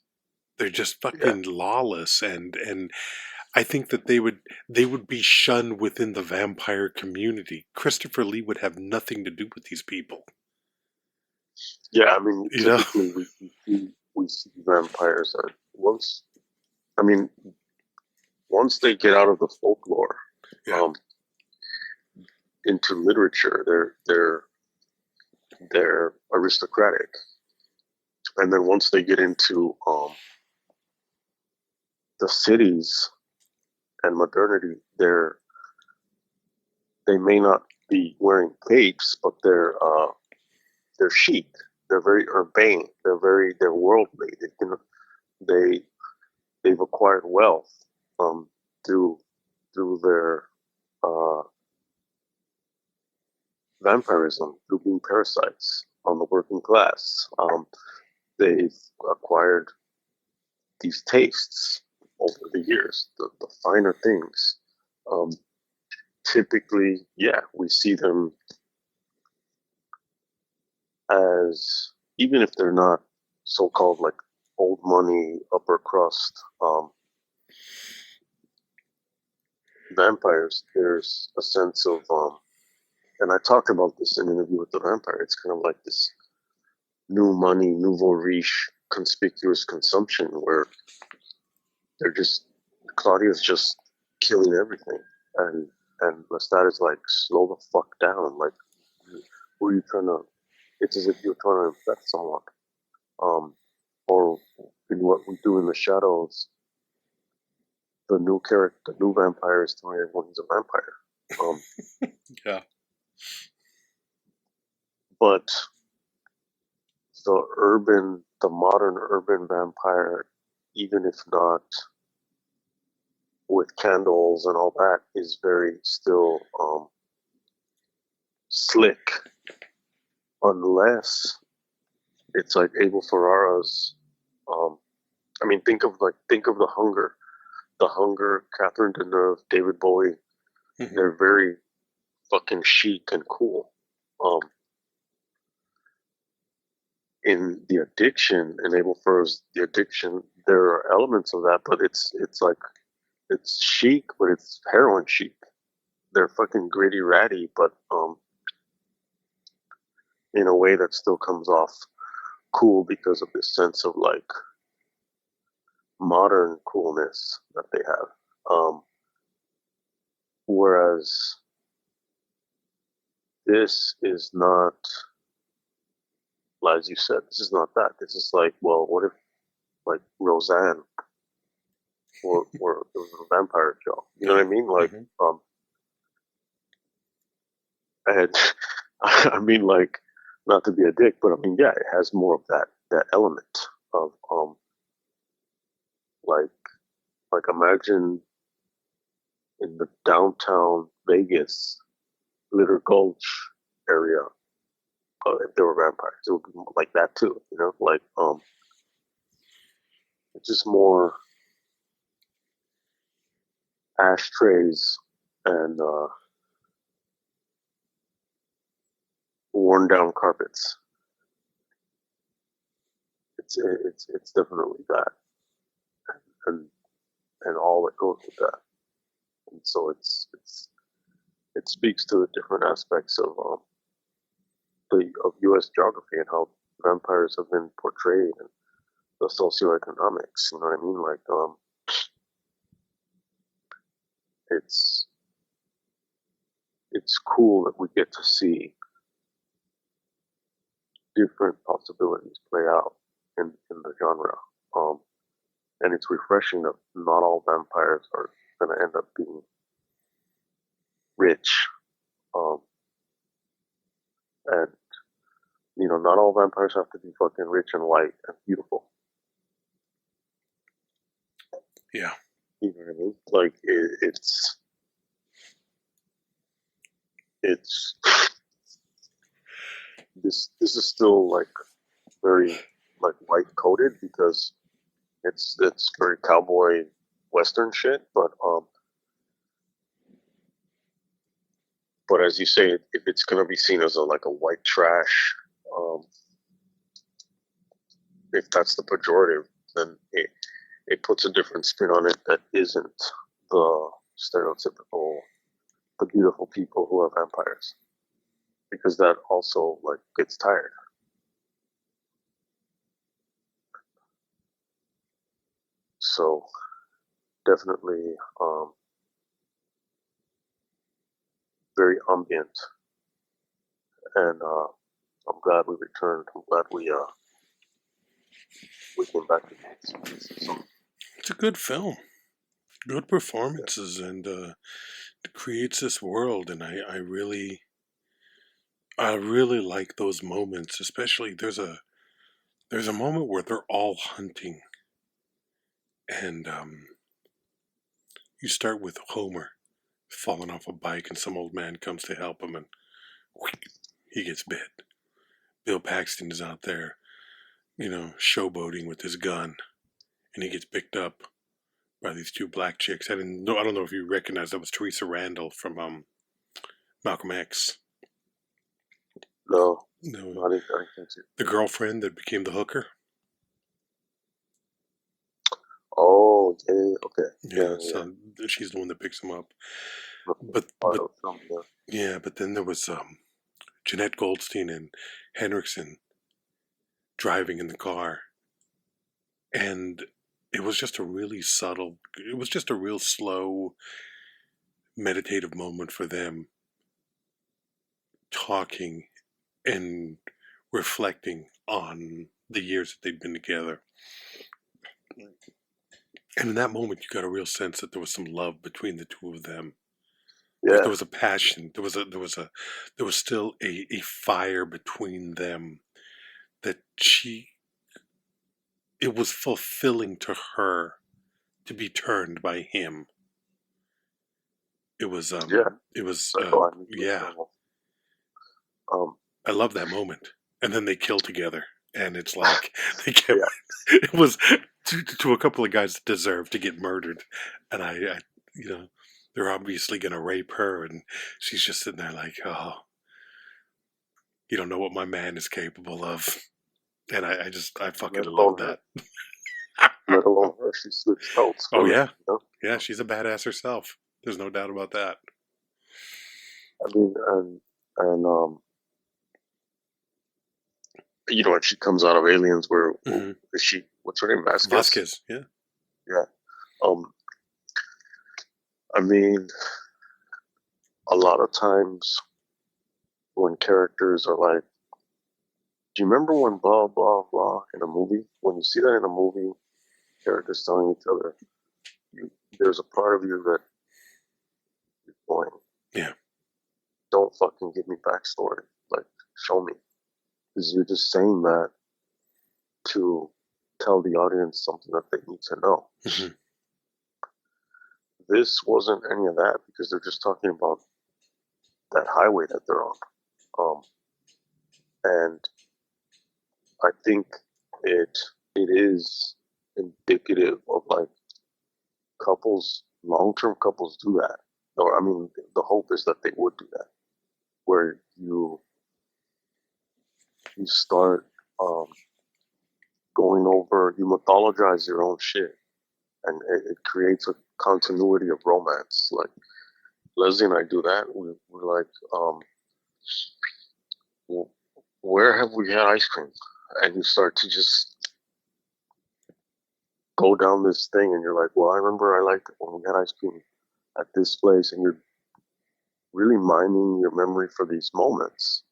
They're just yeah, fucking lawless, and I think that they would be shunned within the vampire community. Christopher Lee would have nothing to do with these people. yeah. I mean, You know? typically we see vampires at once. I mean, once they get out of the folklore, Yeah. um, into literature, they're aristocratic, and then once they get into the cities and modernity, they may not be wearing capes, but they're chic. They're very urbane. They're worldly. They they've acquired wealth um, through their uh, vampirism, through being parasites on the working class. They've acquired these tastes over the years, the finer things. Um, Typically, yeah, we see them as, even if they're not so-called like old money, upper crust vampires, there's a sense of, and I talked about this in an interview with the vampire. It's kind of like this new money, nouveau riche, conspicuous consumption where they're just, Claudia's just killing everything, and Lestat is like, slow the fuck down. Like, who are you trying to? It's as if you're trying to infect someone. Or in what we do in the shadows, the new vampire is telling everyone he's a vampire. Um, Yeah. but the modern urban vampire, even if not with candles and all that, is very still slick, unless it's like Abel Ferrara's. Um, I mean, think of the Hunger, Catherine Deneuve, David Bowie. Hmm. They're very fucking chic and cool. Um, in The Addiction, in Abel Ferrara's The Addiction, there are elements of that, but it's like it's chic, but it's heroin chic. they're fucking gritty ratty, but in a way that still comes off cool because of this sense of like modern coolness that they have. Whereas this is not, as you said, this is not that. This is like, well, what if like Roseanne or it was a vampire show? You know what I mean? Like, and I mean, like, not to be a dick, but I mean, yeah, it has more of that element of like imagine in the downtown Vegas Litter Gulch area, if there were vampires, it would be like that too. You know, like it's just more ashtrays and worn down carpets. It's definitely that, and all that goes with that. And so it speaks to the different aspects of U.S. geography and how vampires have been portrayed and the socioeconomics. You know what I mean? Like it's cool that we get to see different possibilities play out in the genre. And it's refreshing that not all vampires are going to end up being rich. And, you know, not all vampires have to be fucking rich and white and beautiful. Yeah. You know what I mean? Like, it's this is still like very like white coated because it's very cowboy western shit, but as you say, if it's gonna be seen as a white trash, if that's the pejorative, then it puts a different spin on it that isn't the stereotypical the beautiful people who are vampires, because that also like gets tired. So definitely very ambient, and I'm glad we returned. I'm glad we came back to this. It's a good film, good performances, and it creates this world. And I really like those moments. Especially there's a moment where they're all hunting, and you start with Homer falling off a bike, and some old man comes to help him, and he gets bit. Bill Paxton is out there, you know, showboating with his gun, and he gets picked up by these two black chicks. I don't know if you recognize that was Teresa Randall from Malcolm X. No, No, I didn't think so. The girlfriend that became the hooker. Oh, yeah, okay. Yeah, so she's the one that picks him up. But then there was Jenette Goldstein and Henriksen driving in the car, and it was just a really subtle. It was just a real slow, meditative moment for them, talking and reflecting on the years that they'd been together. And in that moment, you got a real sense that there was some love between the two of them. Yeah. Like there was a passion. There was still a fire between them that it was fulfilling to her to be turned by him. It was yeah. I love that moment. And then they kill together, and it's like they kept. It was to a couple of guys that deserve to get murdered, and I you know, they're obviously gonna rape her, and she's just sitting there like, oh, you don't know what my man is capable of, and I fucking love that. Let alone her, she's oh yeah, yeah, she's a badass herself. There's no doubt about that. I mean, and and she comes out of Aliens. Where is she? What's her name? Vasquez. Yeah. Yeah. I mean, a lot of times when characters are like, "Do you remember when blah blah blah" in a movie? When you see that in a movie, characters telling each other, there's a part of you that is going, Yeah. "Don't fucking give me backstory. Like, show me," because you're just saying that to tell the audience something that they need to know. Mm-hmm. This wasn't any of that because they're just talking about that highway that they're on. And I think it is indicative of like couples, long-term couples do that. Or I mean, the hope is that they would do that, where you start going over, you mythologize your own shit, and it creates a continuity of romance. Like Leslie and I do that. We're like, where have we had ice cream? And you start to just go down this thing, and you're like, well, I remember I liked it when we had ice cream at this place, and you're really mining your memory for these moments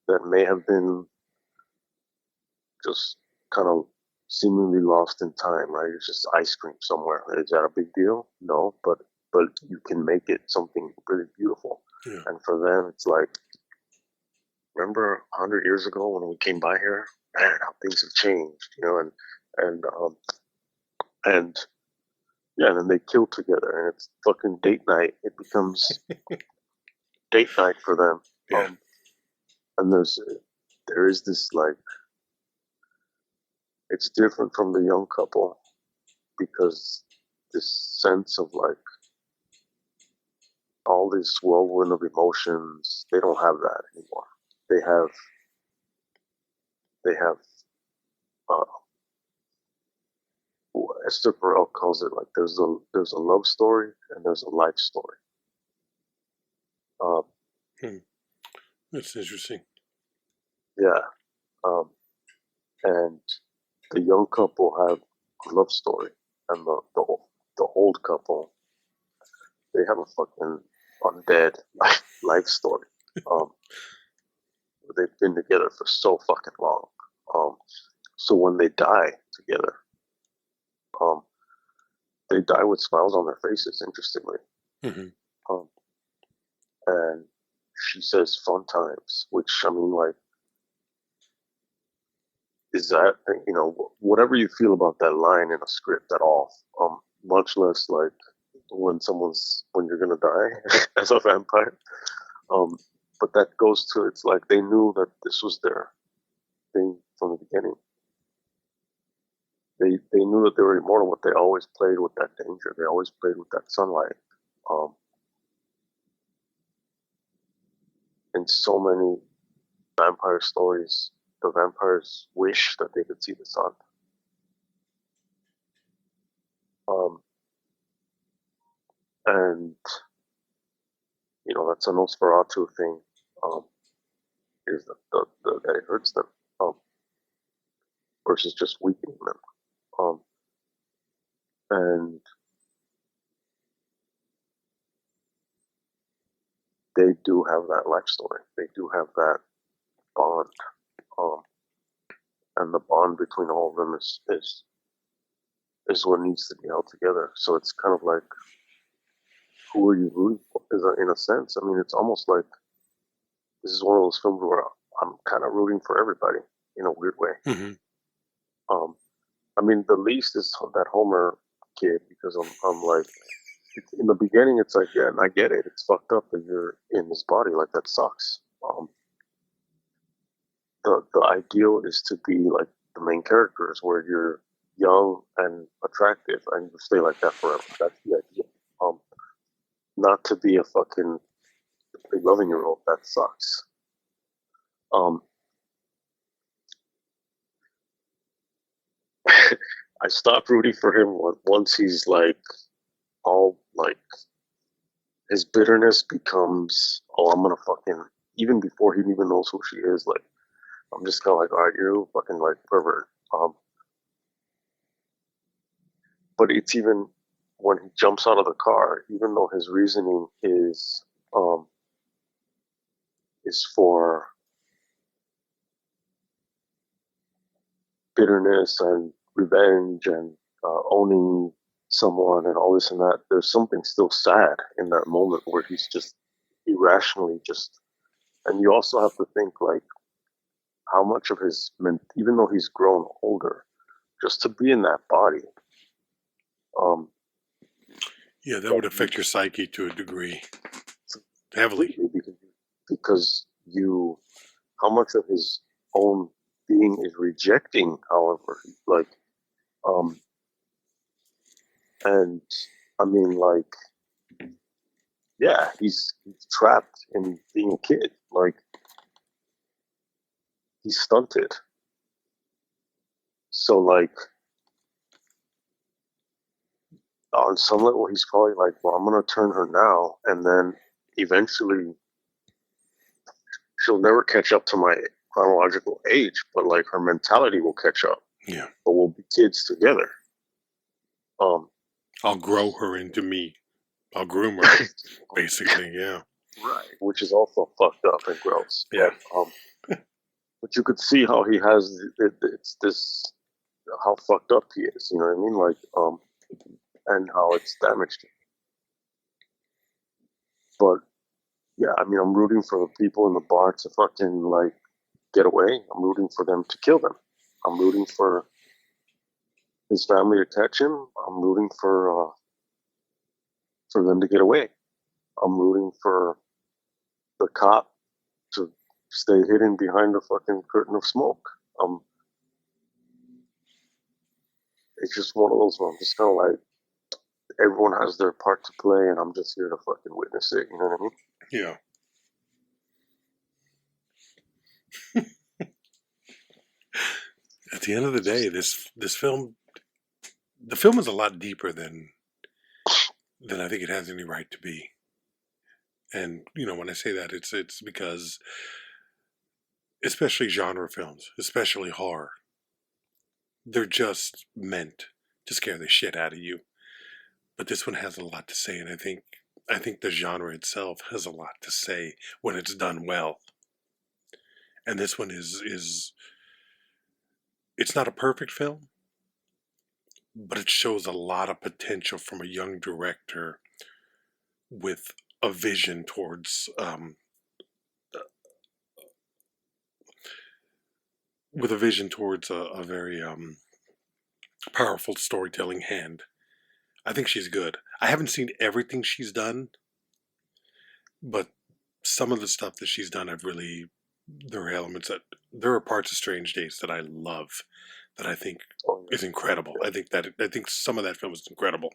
that may have been just kind of seemingly lost in time, right? It's just ice cream somewhere. Is that a big deal? No, but you can make it something really beautiful. Yeah. And for them, it's like, remember 100 years ago when we came by here? Man, how things have changed, and yeah, and then they kill together, and it's fucking date night. It becomes date night for them. Yeah. And there is this like, it's different from the young couple because this sense of like all this whirlwind of emotions, they don't have that anymore. They have uh, Esther Perel calls it like there's a love story and there's a life story. That's interesting. Yeah, and the young couple have a love story, and the old couple, they have a fucking undead life story. They've been together for so fucking long. So when they die together, they die with smiles on their faces. Interestingly, and she says "fun times," which I mean, like, is that whatever you feel about that line in a script at all, much less like when you're gonna die as a vampire. But that goes to, it's like they knew that this was their thing from the beginning. They knew that they were immortal, but they always played with that danger. They always played with that sunlight. In so many vampire stories, the vampires wish that they could see the sun. And that's a Nosferatu thing. Is that it hurts them versus just weakening them. And they do have that life story. They do have that bond. And the bond between all of them is what needs to be held together. So it's kind of like, who are you rooting for? In a sense, I mean, it's almost like this is one of those films where I'm kind of rooting for everybody in a weird way. I mean, the least is that Homer kid, because I'm like, in the beginning, it's like, yeah, and I get it. It's fucked up that you're in this body. Like, that sucks. The ideal is to be like the main characters, where you're young and attractive, and you stay like that forever. That's the idea. Not to be a fucking 11-year-old. That sucks. I stopped rooting for him once he's like all like his bitterness becomes, oh, I'm gonna fucking, even before he even knows who she is, like, I'm just kind of like, all right, you're a fucking like pervert. But it's even when he jumps out of the car, even though his reasoning um is for bitterness and revenge and owning someone and all this and that, there's something still sad in that moment where he's just irrationally just. And you also have to think like how much of his, even though he's grown older, just to be in that body. Yeah, that would affect your psyche to a degree, heavily. Because you, how much of his own being is rejecting, however, like, and I mean, like, yeah, he's trapped in being a kid. Like, he's stunted. So, like, on some level, he's probably like, well, I'm going to turn her now. And then eventually she'll never catch up to my chronological age, but like her mentality will catch up. Yeah. But we'll be kids together. I'll grow her into me. I'll groom her, basically, yeah. Right. Which is also fucked up and gross. Yeah. But you could see how he has, it's this, how fucked up he is, you know what I mean? Like, and how it's damaged him. But, yeah, I mean, I'm rooting for the people in the bar to fucking, like, get away. I'm rooting for them to kill them. I'm rooting for his family to catch him. I'm rooting for them to get away. I'm rooting for the cop to stay hidden behind a fucking curtain of smoke. It's just one of those ones. I'm just kind of like, everyone has their part to play, and I'm just here to fucking witness it. You know what I mean? Yeah. At the end of the day, this film, the film is a lot deeper than I think it has any right to be. And you know, when I say that, it's because, especially genre films, especially horror, they're just meant to scare the shit out of you. But this one has a lot to say, and I think the genre itself has a lot to say when it's done well. And this one is it's not a perfect film, but it shows a lot of potential from a young director with a vision towards a very powerful storytelling hand. I think she's good. I haven't seen everything she's done, but some of the stuff that she's done, there are parts of Strange Days that I love, that I think is incredible. I think some of that film is incredible.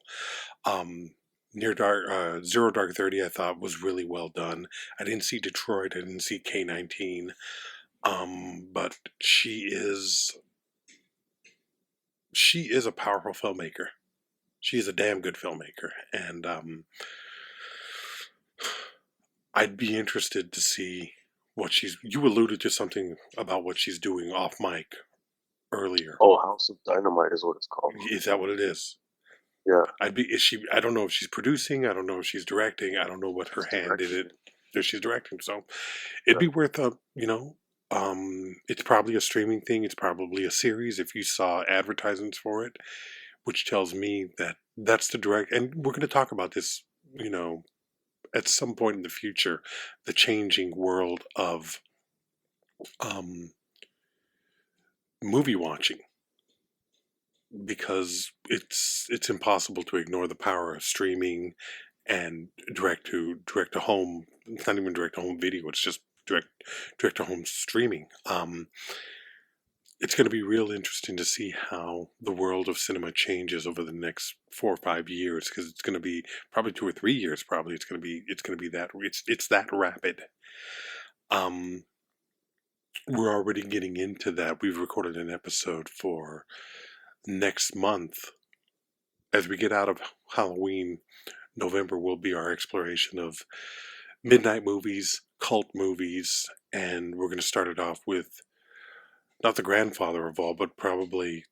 Zero Dark 30, I thought was really well done. I didn't see Detroit. I didn't see K-19. But she is a powerful filmmaker. She is a damn good filmmaker, and I'd be interested to see what you alluded to something about what she's doing off mic earlier. Oh, House of Dynamite is what it's called. Is that what it is? Yeah. I don't know if she's producing, I don't know if she's directing, I don't know what her hand in it that she's directing, so it'd be worth it's probably a streaming thing, it's probably a series if you saw advertisements for it, which tells me that that's the direct, and we're going to talk about this, you know, at some point in the future, the changing world of movie watching, because it's impossible to ignore the power of streaming and direct to home. It's not even direct to home video, it's just direct to home streaming. It's going to be real interesting to see how the world of cinema changes over the next 4 or 5 years, because it's going to be probably 2 or 3 years. Probably it's going to be that that rapid. We're already getting into that. We've recorded an episode for next month as we get out of Halloween. November will be our exploration of midnight movies, cult movies, and we're going to start it off with not the grandfather of all, but probably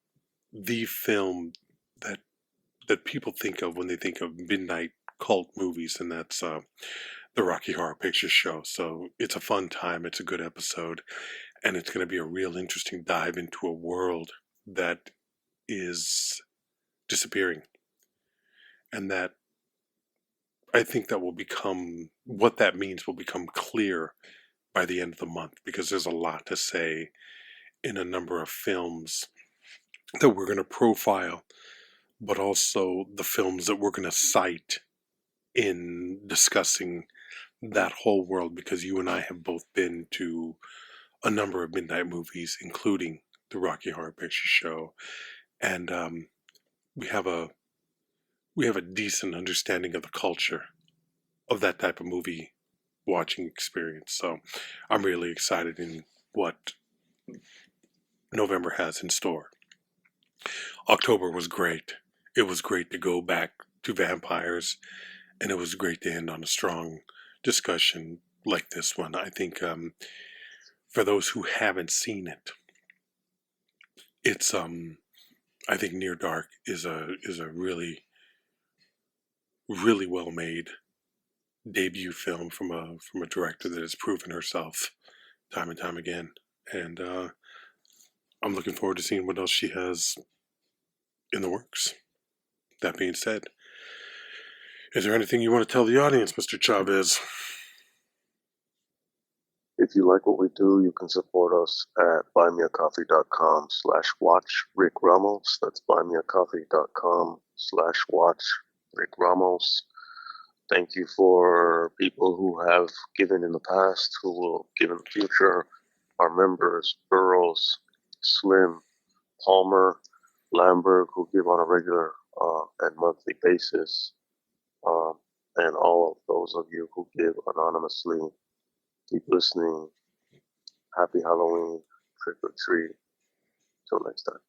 the film that people think of when they think of midnight cult movies, and that's the Rocky Horror Picture Show. So it's a fun time. It's a good episode, and it's going to be a real interesting dive into a world that is disappearing, and that I think that will become what that means will become clear by the end of the month, because there's a lot to say in a number of films that we're going to profile, but also the films that we're going to cite in discussing that whole world, because you and I have both been to a number of midnight movies, including the Rocky Horror Picture Show, and we have a decent understanding of the culture of that type of movie watching experience. So I'm really excited in what November has in store. October was great. It was great to go back to vampires, and it was great to end on a strong discussion like this one. I think for those who haven't seen it, it's I think Near Dark is a really well made debut film from a director that has proven herself time and time again, and I'm looking forward to seeing what else she has in the works. That being said, is there anything you want to tell the audience, Mr. Chavez? If you like what we do, you can support us at buymeacoffee.com/watch RickRamos. That's buymeacoffee.com/watch RickRamos. Thank you for people who have given in the past, who will give in the future. Our members, Burroughs, Slim, Palmer, Lamberg, who give on a regular and monthly basis, and all of those of you who give anonymously. Keep listening. Happy Halloween. Trick or treat. Till next time.